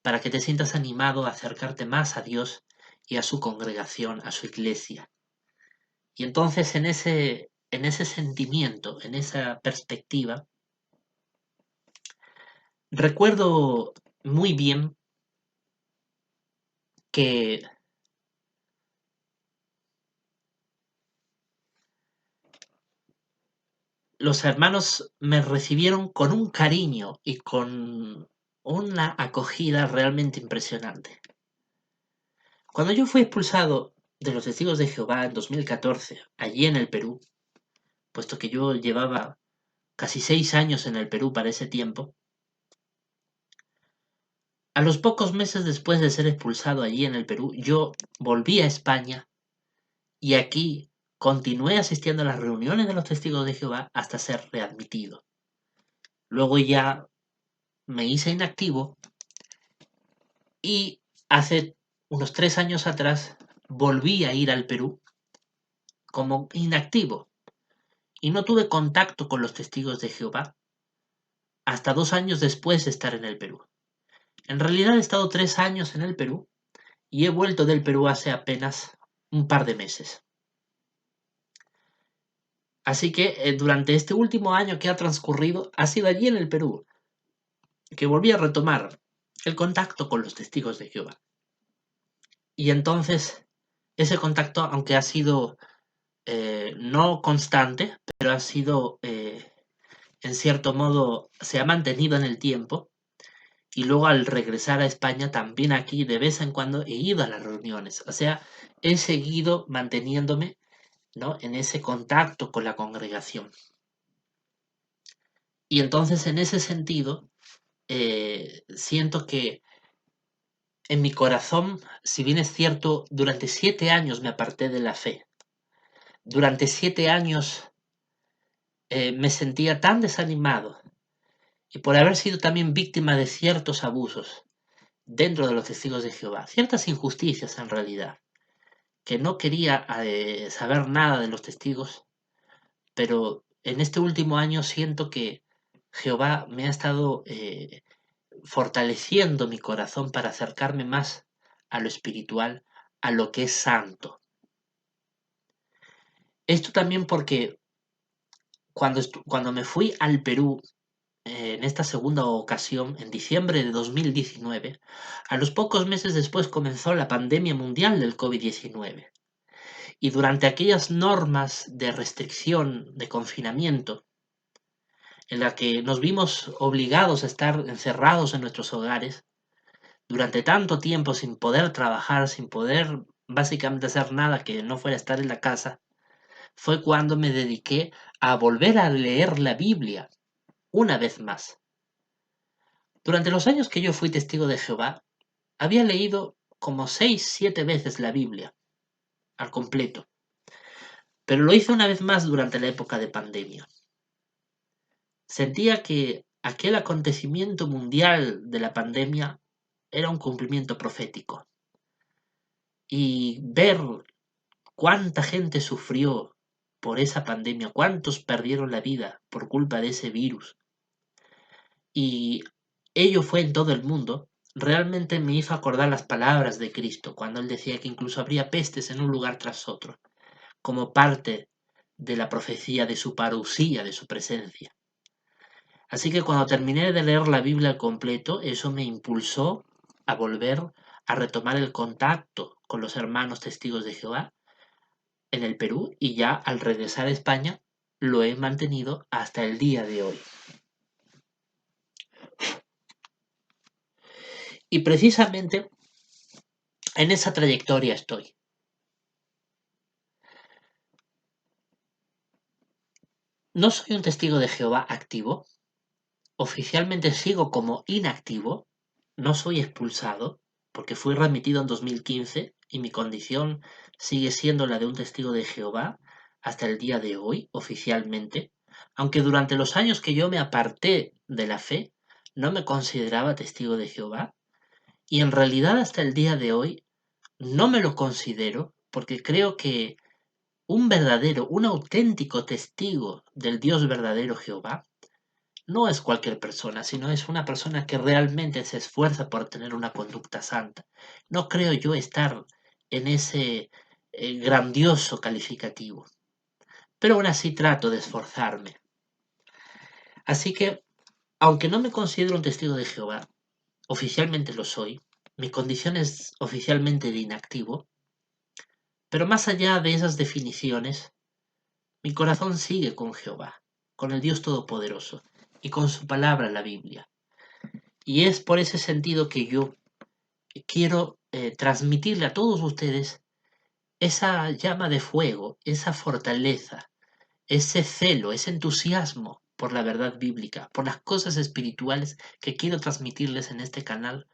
para que te sientas animado a acercarte más a Dios y a su congregación, a su iglesia. Y entonces en ese sentimiento, en esa perspectiva, recuerdo muy bien que los hermanos me recibieron con un cariño y con una acogida realmente impresionante. Cuando yo fui expulsado de los Testigos de Jehová en 2014, allí en el Perú, puesto que yo llevaba casi 6 años en el Perú para ese tiempo, a los pocos meses después de ser expulsado allí en el Perú, yo volví a España y aquí continué asistiendo a las reuniones de los Testigos de Jehová hasta ser readmitido. Luego ya me hice inactivo y hace unos 3 años atrás volví a ir al Perú como inactivo y no tuve contacto con los Testigos de Jehová hasta 2 años después de estar en el Perú. En realidad he estado 3 años en el Perú y he vuelto del Perú hace apenas un par de meses. Así que durante este último año que ha transcurrido, ha sido allí en el Perú que volví a retomar el contacto con los Testigos de Jehová. Y entonces ese contacto, aunque ha sido no constante, pero ha sido, en cierto modo, se ha mantenido en el tiempo. Y luego, al regresar a España, también aquí de vez en cuando he ido a las reuniones. O sea, he seguido manteniéndome, ¿no?, en ese contacto con la congregación. Y entonces, en ese sentido, siento que en mi corazón, si bien es cierto, durante 7 años me aparté de la fe. Durante 7 años me sentía tan desanimado, y por haber sido también víctima de ciertos abusos dentro de los Testigos de Jehová, ciertas injusticias en realidad, que no quería saber nada de los testigos, pero en este último año siento que Jehová me ha estado fortaleciendo mi corazón para acercarme más a lo espiritual, a lo que es santo. Esto también porque cuando me fui al Perú, en esta segunda ocasión, en diciembre de 2019, a los pocos meses después comenzó la pandemia mundial del COVID-19. Y durante aquellas normas de restricción, de confinamiento, en la que nos vimos obligados a estar encerrados en nuestros hogares durante tanto tiempo sin poder trabajar, sin poder básicamente hacer nada que no fuera estar en la casa, fue cuando me dediqué a volver a leer la Biblia una vez más. Durante los años que yo fui testigo de Jehová, había leído como 6, 7 veces la Biblia al completo, pero lo hice una vez más durante la época de pandemia. Sentía que aquel acontecimiento mundial de la pandemia era un cumplimiento profético. Y ver cuánta gente sufrió por esa pandemia, cuántos perdieron la vida por culpa de ese virus, y ello fue en todo el mundo, realmente me hizo acordar las palabras de Cristo cuando él decía que incluso habría pestes en un lugar tras otro, como parte de la profecía de su parusía, de su presencia. Así que cuando terminé de leer la Biblia al completo, eso me impulsó a volver a retomar el contacto con los hermanos testigos de Jehová en el Perú, y ya al regresar a España lo he mantenido hasta el día de hoy. Y precisamente en esa trayectoria estoy. No soy un testigo de Jehová activo, oficialmente sigo como inactivo, no soy expulsado, porque fui remitido en 2015 y mi condición sigue siendo la de un testigo de Jehová hasta el día de hoy, oficialmente, aunque durante los años que yo me aparté de la fe, no me consideraba testigo de Jehová, y en realidad hasta el día de hoy no me lo considero, porque creo que un auténtico testigo del Dios verdadero Jehová, no es cualquier persona, sino es una persona que realmente se esfuerza por tener una conducta santa. No creo yo estar en ese grandioso calificativo, pero aún así trato de esforzarme. Así que, aunque no me considero un testigo de Jehová, oficialmente lo soy, mi condición es oficialmente de inactivo, pero más allá de esas definiciones, mi corazón sigue con Jehová, con el Dios Todopoderoso y con su palabra, la Biblia. Y es por ese sentido que yo quiero transmitirle a todos ustedes esa llama de fuego, esa fortaleza, ese celo, ese entusiasmo por la verdad bíblica, por las cosas espirituales que quiero transmitirles en este canal,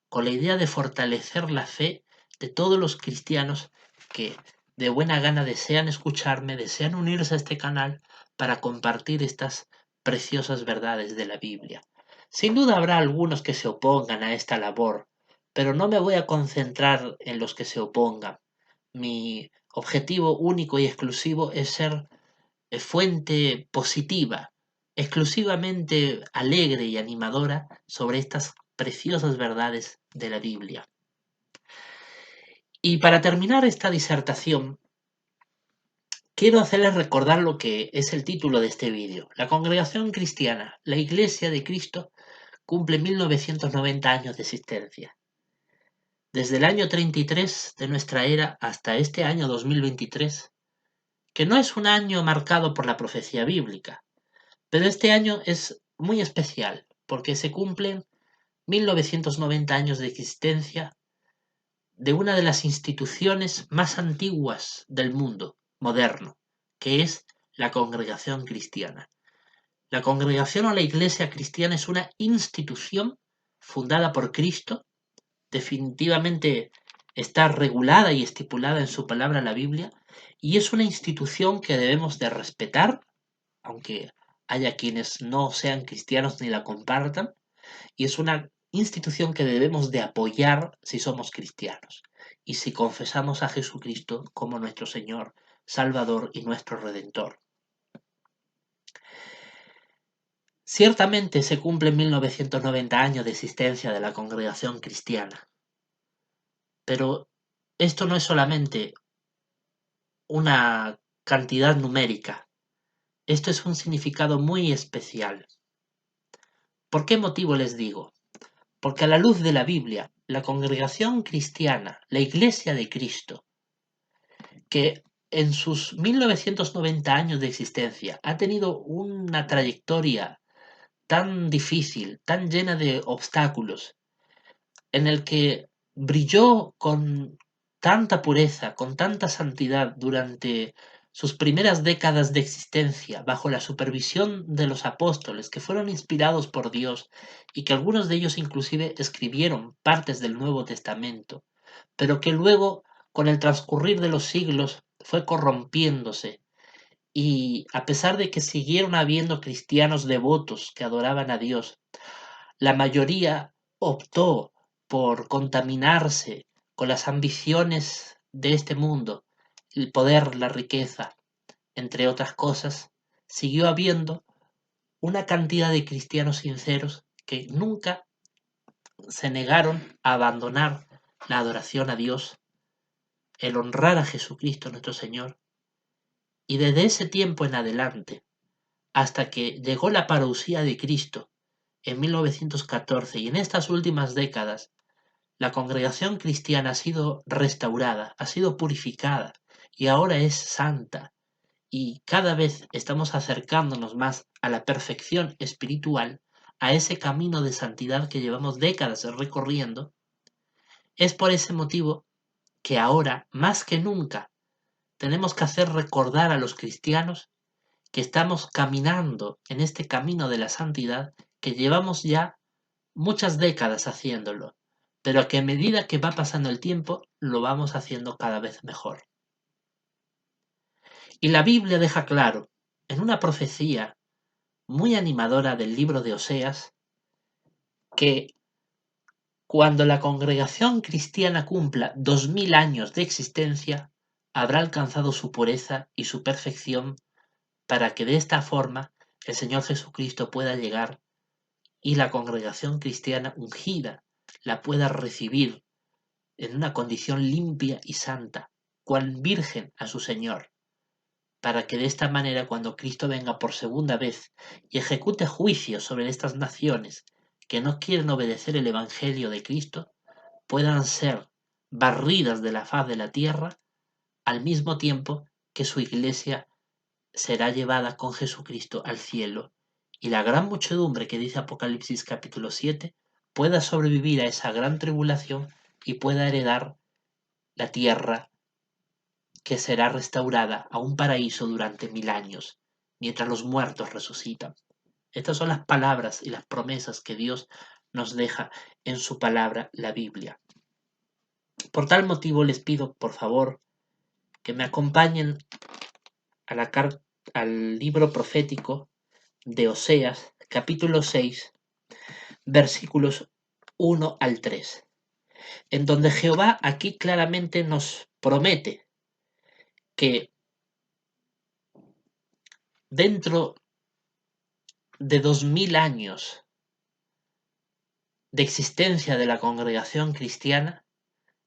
con la idea de fortalecer la fe de todos los cristianos que de buena gana desean escucharme, desean unirse a este canal para compartir estas preciosas verdades de la Biblia. Sin duda habrá algunos que se opongan a esta labor, pero no me voy a concentrar en los que se opongan. Mi objetivo único y exclusivo es ser fuente positiva, exclusivamente alegre y animadora sobre estas preciosas verdades de la Biblia. Y para terminar esta disertación, quiero hacerles recordar lo que es el título de este vídeo. La Congregación Cristiana, la Iglesia de Cristo, cumple 1990 años de existencia. Desde el año 33 de nuestra era hasta este año 2023, que no es un año marcado por la profecía bíblica, pero este año es muy especial porque se cumplen 1990 años de existencia de una de las instituciones más antiguas del mundo moderno, que es la congregación cristiana. La congregación o la iglesia cristiana es una institución fundada por Cristo, definitivamente está regulada y estipulada en su palabra, la Biblia, y es una institución que debemos de respetar, aunque haya quienes no sean cristianos ni la compartan, y es una institución que debemos de apoyar si somos cristianos y si confesamos a Jesucristo como nuestro Señor, Salvador y nuestro Redentor. Ciertamente se cumplen 1990 años de existencia de la congregación cristiana, pero esto no es solamente una cantidad numérica, esto es un significado muy especial. ¿Por qué motivo les digo? Porque a la luz de la Biblia, la congregación cristiana, la Iglesia de Cristo, que en sus 1990 años de existencia ha tenido una trayectoria tan difícil, tan llena de obstáculos, en el que brilló con tanta pureza, con tanta santidad durante sus primeras décadas de existencia, bajo la supervisión de los apóstoles que fueron inspirados por Dios y que algunos de ellos inclusive escribieron partes del Nuevo Testamento, pero que luego, con el transcurrir de los siglos, fue corrompiéndose Y a pesar de que siguieron habiendo cristianos devotos que adoraban a Dios, la mayoría optó por contaminarse con las ambiciones de este mundo, el poder, la riqueza, entre otras cosas. Siguió habiendo una cantidad de cristianos sinceros que nunca se negaron a abandonar la adoración a Dios, el honrar a Jesucristo nuestro Señor. Y desde ese tiempo en adelante, hasta que llegó la parucía de Cristo en 1914, y en estas últimas décadas, la congregación cristiana ha sido restaurada, ha sido purificada y ahora es santa. Y cada vez estamos acercándonos más a la perfección espiritual, a ese camino de santidad que llevamos décadas recorriendo. Es por ese motivo que ahora, más que nunca, tenemos que hacer recordar a los cristianos que estamos caminando en este camino de la santidad, que llevamos ya muchas décadas haciéndolo, pero que a medida que va pasando el tiempo lo vamos haciendo cada vez mejor. Y la Biblia deja claro, en una profecía muy animadora del libro de Oseas, que cuando la congregación cristiana cumpla 2000 años de existencia, habrá alcanzado su pureza y su perfección, para que de esta forma el Señor Jesucristo pueda llegar y la congregación cristiana ungida la pueda recibir en una condición limpia y santa, cual virgen a su Señor, para que de esta manera, cuando Cristo venga por segunda vez y ejecute juicio sobre estas naciones que no quieren obedecer el Evangelio de Cristo, puedan ser barridas de la faz de la tierra, al mismo tiempo que su iglesia será llevada con Jesucristo al cielo, y la gran muchedumbre que dice Apocalipsis capítulo 7 pueda sobrevivir a esa gran tribulación y pueda heredar la tierra, que será restaurada a un paraíso durante 1000 años, mientras los muertos resucitan. Estas son las palabras y las promesas que Dios nos deja en su palabra, la Biblia. Por tal motivo les pido, por favor, que me acompañen a al libro profético de Oseas, capítulo 6, versículos 1 al 3, en donde Jehová aquí claramente nos promete que dentro de 2000 años de existencia de la congregación cristiana,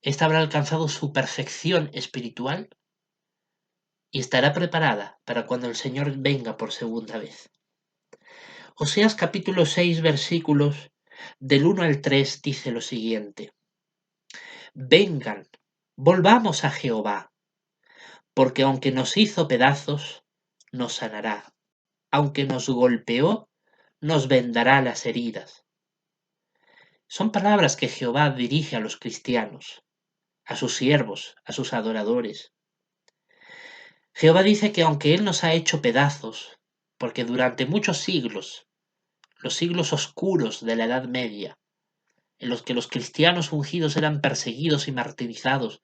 ésta habrá alcanzado su perfección espiritual y estará preparada para cuando el Señor venga por segunda vez. Oseas capítulo 6 versículos del 1 al 3 dice lo siguiente: Vengan, volvamos a Jehová, porque aunque nos hizo pedazos, nos sanará, aunque nos golpeó, nos vendará las heridas. Son palabras que Jehová dirige a los cristianos, a sus siervos, a sus adoradores. Jehová dice que aunque Él nos ha hecho pedazos, porque durante muchos siglos, los siglos oscuros de la Edad Media, en los que los cristianos ungidos eran perseguidos y martirizados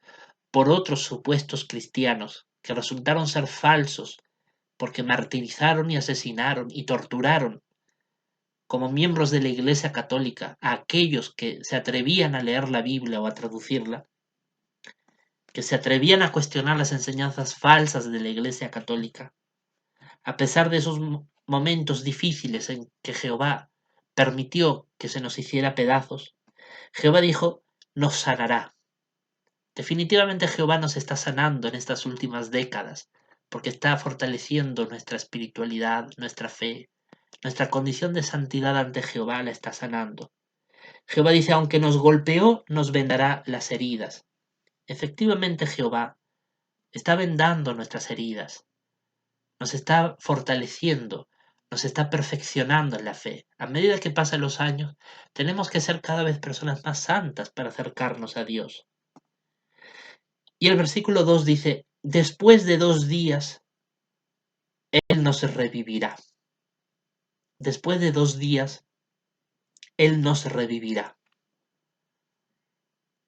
por otros supuestos cristianos que resultaron ser falsos, porque martirizaron y asesinaron y torturaron como miembros de la Iglesia Católica a aquellos que se atrevían a leer la Biblia o a traducirla, que se atrevían a cuestionar las enseñanzas falsas de la Iglesia Católica. A pesar de esos momentos difíciles en que Jehová permitió que se nos hiciera pedazos, Jehová dijo, nos sanará. Definitivamente Jehová nos está sanando en estas últimas décadas, porque está fortaleciendo nuestra espiritualidad, nuestra fe, nuestra condición de santidad ante Jehová la está sanando. Jehová dice, aunque nos golpeó, nos vendará las heridas. Efectivamente Jehová está vendando nuestras heridas, nos está fortaleciendo, nos está perfeccionando en la fe. A medida que pasan los años, tenemos que ser cada vez personas más santas para acercarnos a Dios. Y el versículo 2 dice, después de 2 días, Él nos revivirá. Después de 2 días, Él nos revivirá.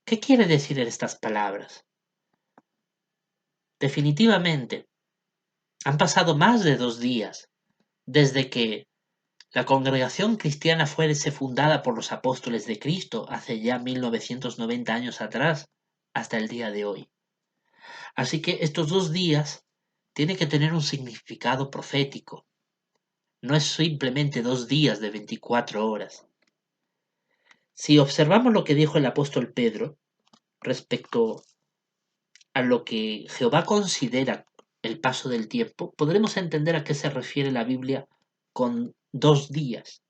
¿Qué quiere decir estas palabras? Definitivamente, Han pasado más de 2 días desde que la congregación cristiana fuese fundada por los apóstoles de Cristo hace ya 1990 años atrás hasta el día de hoy. Así que estos 2 días tienen que tener un significado profético. No es simplemente 2 días de 24 horas. Si observamos lo que dijo el apóstol Pedro respecto a lo que Jehová considera el paso del tiempo, podremos entender a qué se refiere la Biblia con 2 días.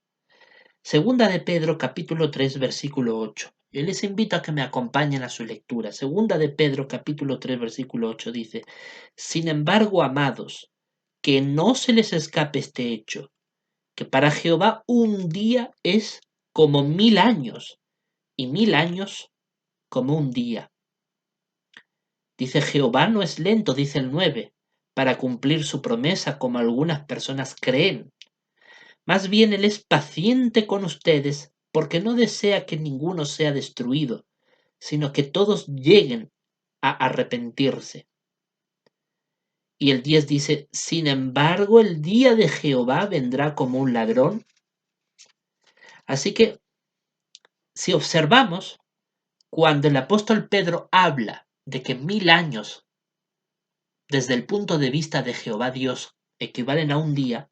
Segunda de Pedro, capítulo 3, versículo 8. Yo les invito a que me acompañen a su lectura. Segunda de Pedro, capítulo 3, versículo 8 dice: Sin embargo, amados, que no se les escape este hecho, que para Jehová un día es como 1000 años, y 1000 años como un día. Dice: Jehová no es lento, dice el 9, para cumplir su promesa, como algunas personas creen. Más bien Él es paciente con ustedes, porque no desea que ninguno sea destruido, sino que todos lleguen a arrepentirse. Y el 10 dice: Sin embargo, el día de Jehová vendrá como un ladrón. Así que, si observamos, cuando el apóstol Pedro habla de que 1000 años, desde el punto de vista de Jehová Dios, equivalen a un día,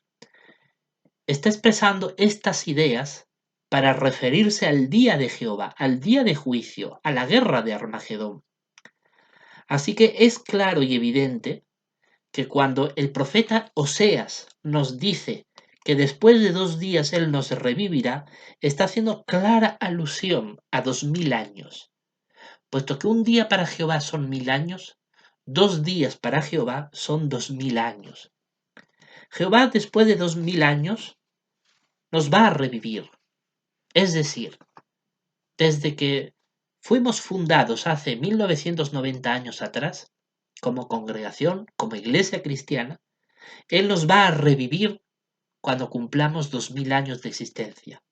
está expresando estas ideas para referirse al día de Jehová, al día de juicio, a la guerra de Armagedón. Así que es claro y evidente que cuando el profeta Oseas nos dice que después de 2 días él nos revivirá, está haciendo clara alusión a 2000 años. Puesto que un día para Jehová son 1000 años, 2 días para Jehová son 2000 años. Jehová, después de 2000 años, nos va a revivir. Es decir, desde que fuimos fundados hace 1990 años atrás, como congregación, como iglesia cristiana, Él nos va a revivir cuando cumplamos 2000 años de existencia.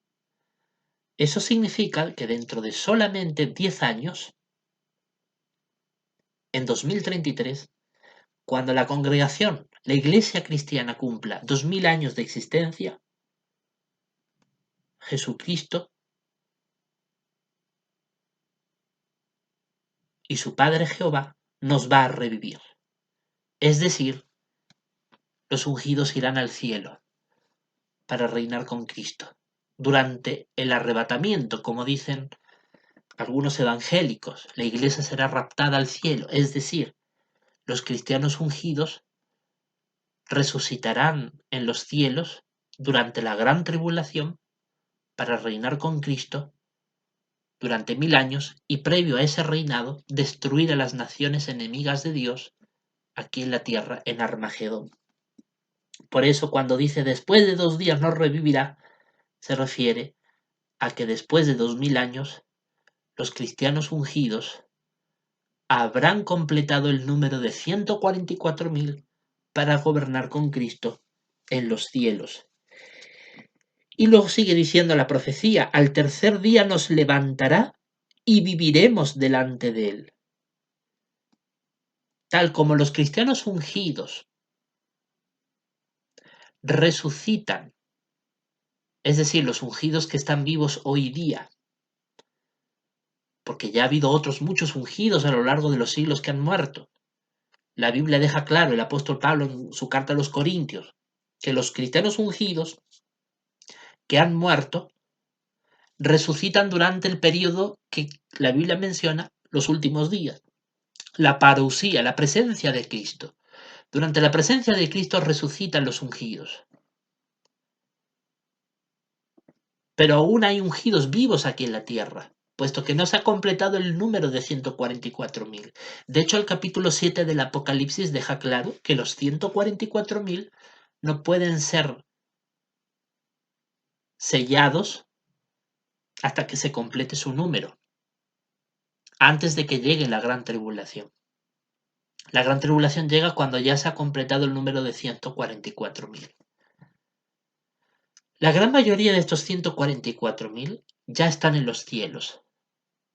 Eso significa que dentro de solamente 10 años, en 2033, cuando la congregación, la iglesia cristiana cumpla 2000 años de existencia, Jesucristo y su Padre Jehová nos va a revivir. Es decir, los ungidos irán al cielo para reinar con Cristo. Durante el arrebatamiento, como dicen algunos evangélicos, la iglesia será raptada al cielo, es decir, los cristianos ungidos resucitarán en los cielos durante la gran tribulación para reinar con Cristo durante 1000 años y previo a ese reinado destruir a las naciones enemigas de Dios aquí en la tierra en Armagedón. Por eso cuando dice después de 2 días nos revivirá, se refiere a que después de 2000 años los cristianos ungidos habrán completado el número de 144.000 para gobernar con Cristo en los cielos. Y luego sigue diciendo la profecía: al tercer día nos levantará y viviremos delante de él. Tal como los cristianos ungidos resucitan, es decir, los ungidos que están vivos hoy día, porque ya ha habido otros muchos ungidos a lo largo de los siglos que han muerto. La Biblia deja claro, el apóstol Pablo en su carta a los Corintios, que los cristianos ungidos que han muerto resucitan durante el periodo que la Biblia menciona, los últimos días. La parucía, la presencia de Cristo. Durante la presencia de Cristo resucitan los ungidos. Pero aún hay ungidos vivos aquí en la tierra, puesto que no se ha completado el número de 144.000. De hecho, el capítulo 7 del Apocalipsis deja claro que los 144.000 no pueden ser sellados hasta que se complete su número, antes de que llegue la gran tribulación. La gran tribulación llega cuando ya se ha completado el número de 144.000. La gran mayoría de estos 144.000 ya están en los cielos.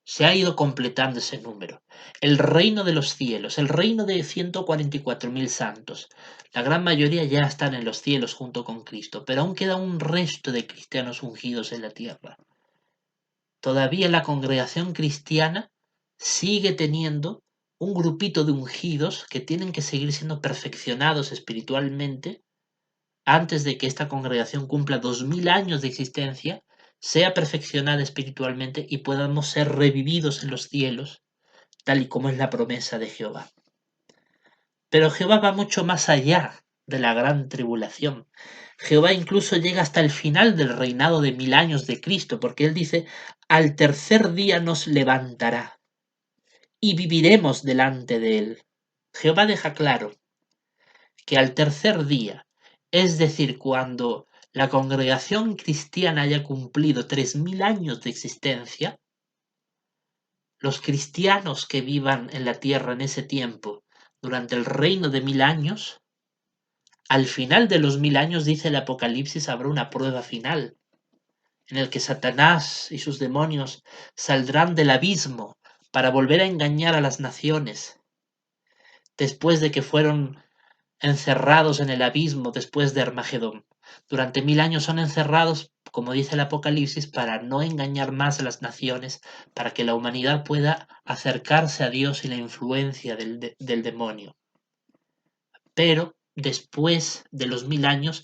Se ha ido completando ese número. El reino de los cielos, el reino de 144.000 santos. La gran mayoría ya están en los cielos junto con Cristo, pero aún queda un resto de cristianos ungidos en la tierra. Todavía la congregación cristiana sigue teniendo un grupito de ungidos que tienen que seguir siendo perfeccionados espiritualmente antes de que esta congregación cumpla 2000 años de existencia, sea perfeccionada espiritualmente y podamos ser revividos en los cielos, tal y como es la promesa de Jehová. Pero Jehová va mucho más allá de la gran tribulación. Jehová incluso llega hasta el final del reinado de 1000 años de Cristo, porque él dice, al tercer día nos levantará y viviremos delante de él. Jehová deja claro que al tercer día, es decir, cuando la congregación cristiana haya cumplido 3000 años de existencia, los cristianos que vivan en la tierra en ese tiempo, durante el reino de 1000 años, al final de los 1000 años, dice el Apocalipsis, habrá una prueba final, en el que Satanás y sus demonios saldrán del abismo para volver a engañar a las naciones, después de que fueron encerrados en el abismo después de Armagedón. Durante 1000 años son encerrados, como dice el Apocalipsis, para no engañar más a las naciones, para que la humanidad pueda acercarse a Dios y la influencia del demonio. Pero después de los 1000 años,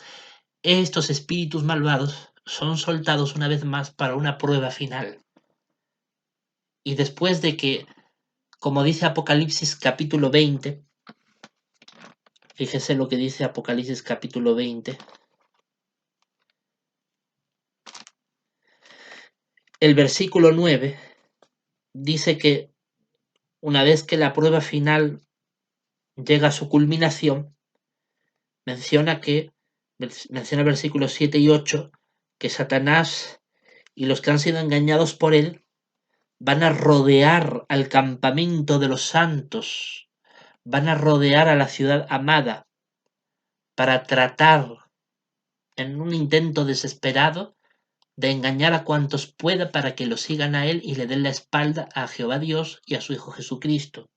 estos espíritus malvados son soltados una vez más para una prueba final. Y después de que, como dice Apocalipsis capítulo 20, fíjese lo que dice Apocalipsis capítulo 20, el versículo 9 dice que una vez que la prueba final llega a su culminación, menciona el versículo 7 y 8, que Satanás y los que han sido engañados por él van a rodear al campamento de los santos, van a rodear a la ciudad amada para tratar, en un intento desesperado, de engañar a cuantos pueda para que lo sigan a él y le den la espalda a Jehová Dios y a su Hijo Jesucristo.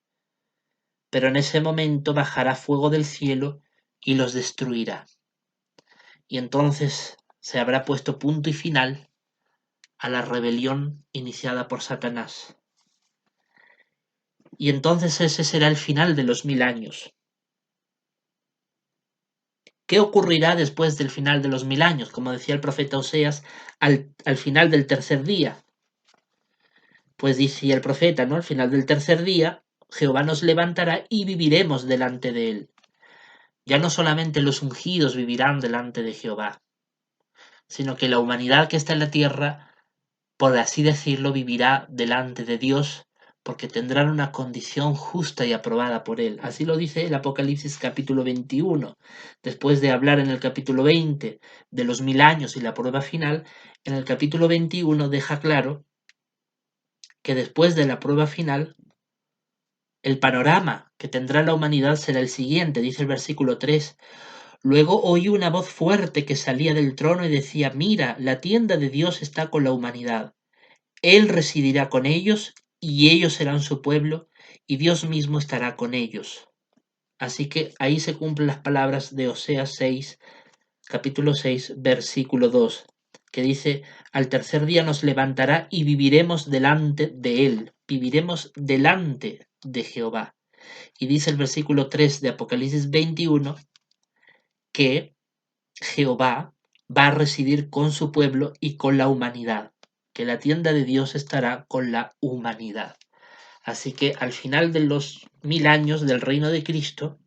Pero en ese momento bajará fuego del cielo y los destruirá. Y entonces se habrá puesto punto y final a la rebelión iniciada por Satanás. Y entonces ese será el final de los 1000 años. ¿Qué ocurrirá después del final de los 1000 años? Como decía el profeta Oseas, al final del tercer día. Pues decía el profeta, ¿no? Al final del tercer día, Jehová nos levantará y viviremos delante de él. Ya no solamente los ungidos vivirán delante de Jehová, sino que la humanidad que está en la tierra, por así decirlo, vivirá delante de Dios, porque tendrán una condición justa y aprobada por él. Así lo dice el Apocalipsis capítulo 21. Después de hablar en el capítulo 20 de los 1000 años y la prueba final, en el capítulo 21 deja claro que después de la prueba final, el panorama que tendrá la humanidad será el siguiente, dice el versículo 3. Luego oí una voz fuerte que salía del trono y decía, mira, la tienda de Dios está con la humanidad. Él residirá con ellos y ellos serán su pueblo y Dios mismo estará con ellos. Así que ahí se cumplen las palabras de Oseas 6, capítulo 6, versículo 2, que dice, al tercer día nos levantará y viviremos delante de él, viviremos delante de Jehová. Y dice el versículo 3 de Apocalipsis 21 que Jehová va a residir con su pueblo y con la humanidad, que la tienda de Dios estará con la humanidad. Así que al final de los 1000 años del reino de Cristo,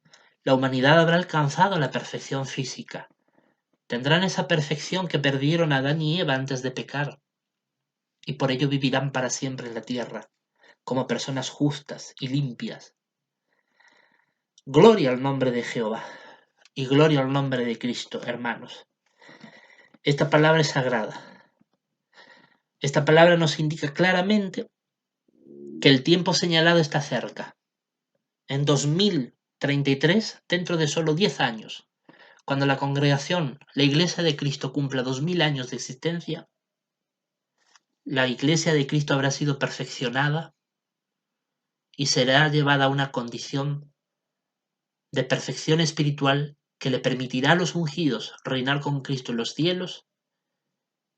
la humanidad habrá alcanzado la perfección física. Tendrán esa perfección que perdieron Adán y Eva antes de pecar, y por ello vivirán para siempre en la tierra, como personas justas y limpias. Gloria al nombre de Jehová y gloria al nombre de Cristo, hermanos. Esta palabra es sagrada. Esta palabra nos indica claramente que el tiempo señalado está cerca. En 2033, dentro de solo 10 años, cuando la congregación, la Iglesia de Cristo, cumpla 2000 años de existencia, la iglesia de Cristo habrá sido perfeccionada y será llevada a una condición de perfección espiritual que le permitirá a los ungidos reinar con Cristo en los cielos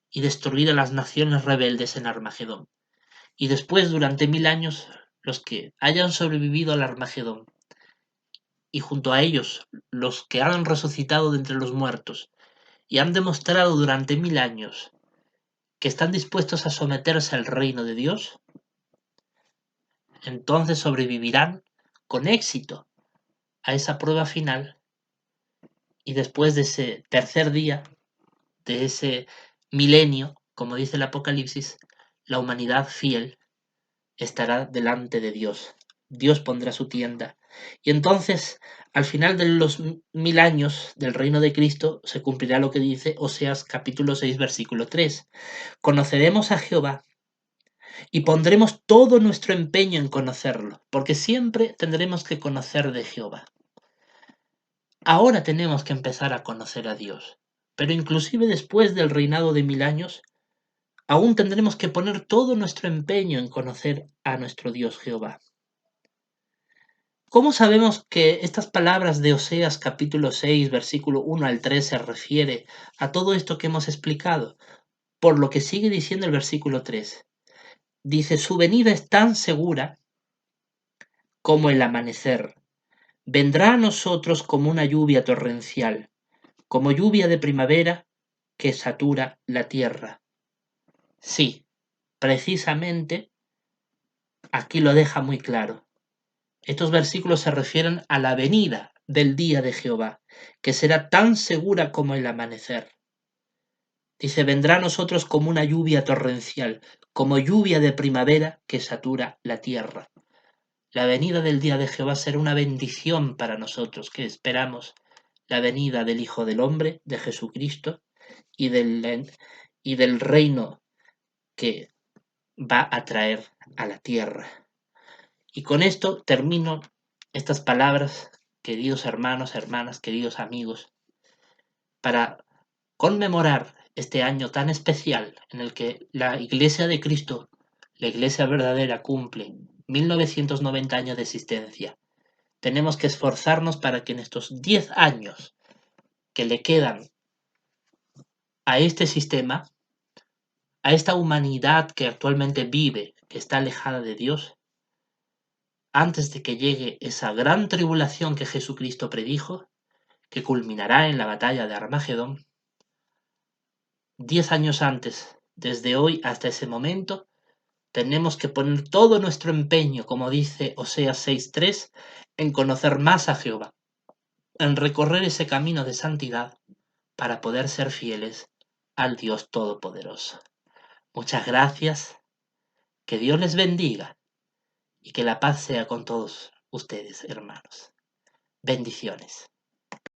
y destruir a las naciones rebeldes en Armagedón. Y después, durante 1000 años, los que hayan sobrevivido al Armagedón y junto a ellos los que han resucitado de entre los muertos y han demostrado durante 1000 años que están dispuestos a someterse al reino de Dios, entonces sobrevivirán con éxito a esa prueba final y después de ese tercer día, de ese milenio, como dice el Apocalipsis, la humanidad fiel estará delante de Dios. Dios pondrá su tienda. Y entonces, al final de los 1000 años del reino de Cristo, se cumplirá lo que dice Oseas capítulo 6, versículo 3. Conoceremos a Jehová y pondremos todo nuestro empeño en conocerlo, porque siempre tendremos que conocer de Jehová. Ahora tenemos que empezar a conocer a Dios, pero inclusive después del reinado de 1000 años, aún tendremos que poner todo nuestro empeño en conocer a nuestro Dios Jehová. ¿Cómo sabemos que estas palabras de Oseas capítulo 6, versículo 1 al 3 se refiere a todo esto que hemos explicado? Por lo que sigue diciendo el versículo 3. Dice, su venida es tan segura como el amanecer. Vendrá a nosotros como una lluvia torrencial, como lluvia de primavera que satura la tierra. Sí, precisamente aquí lo deja muy claro. Estos versículos se refieren a la venida del día de Jehová, que será tan segura como el amanecer. Dice, vendrá a nosotros como una lluvia torrencial, como lluvia de primavera que satura la tierra. La venida del día de Jehová será una bendición para nosotros, que esperamos la venida del Hijo del Hombre, de Jesucristo, y del reino que va a traer a la tierra. Y con esto termino estas palabras, queridos hermanos, hermanas, queridos amigos, para conmemorar este año tan especial en el que la Iglesia de Cristo, la Iglesia verdadera, cumple 1990 años de existencia. Tenemos que esforzarnos para que en estos 10 años que le quedan a este sistema, a esta humanidad que actualmente vive, que está alejada de Dios, antes de que llegue esa gran tribulación que Jesucristo predijo, que culminará en la batalla de Armagedón, 10 años antes, desde hoy hasta ese momento, tenemos que poner todo nuestro empeño, como dice Oseas 6:3, en conocer más a Jehová, en recorrer ese camino de santidad para poder ser fieles al Dios Todopoderoso. Muchas gracias, que Dios les bendiga y que la paz sea con todos ustedes, hermanos. Bendiciones.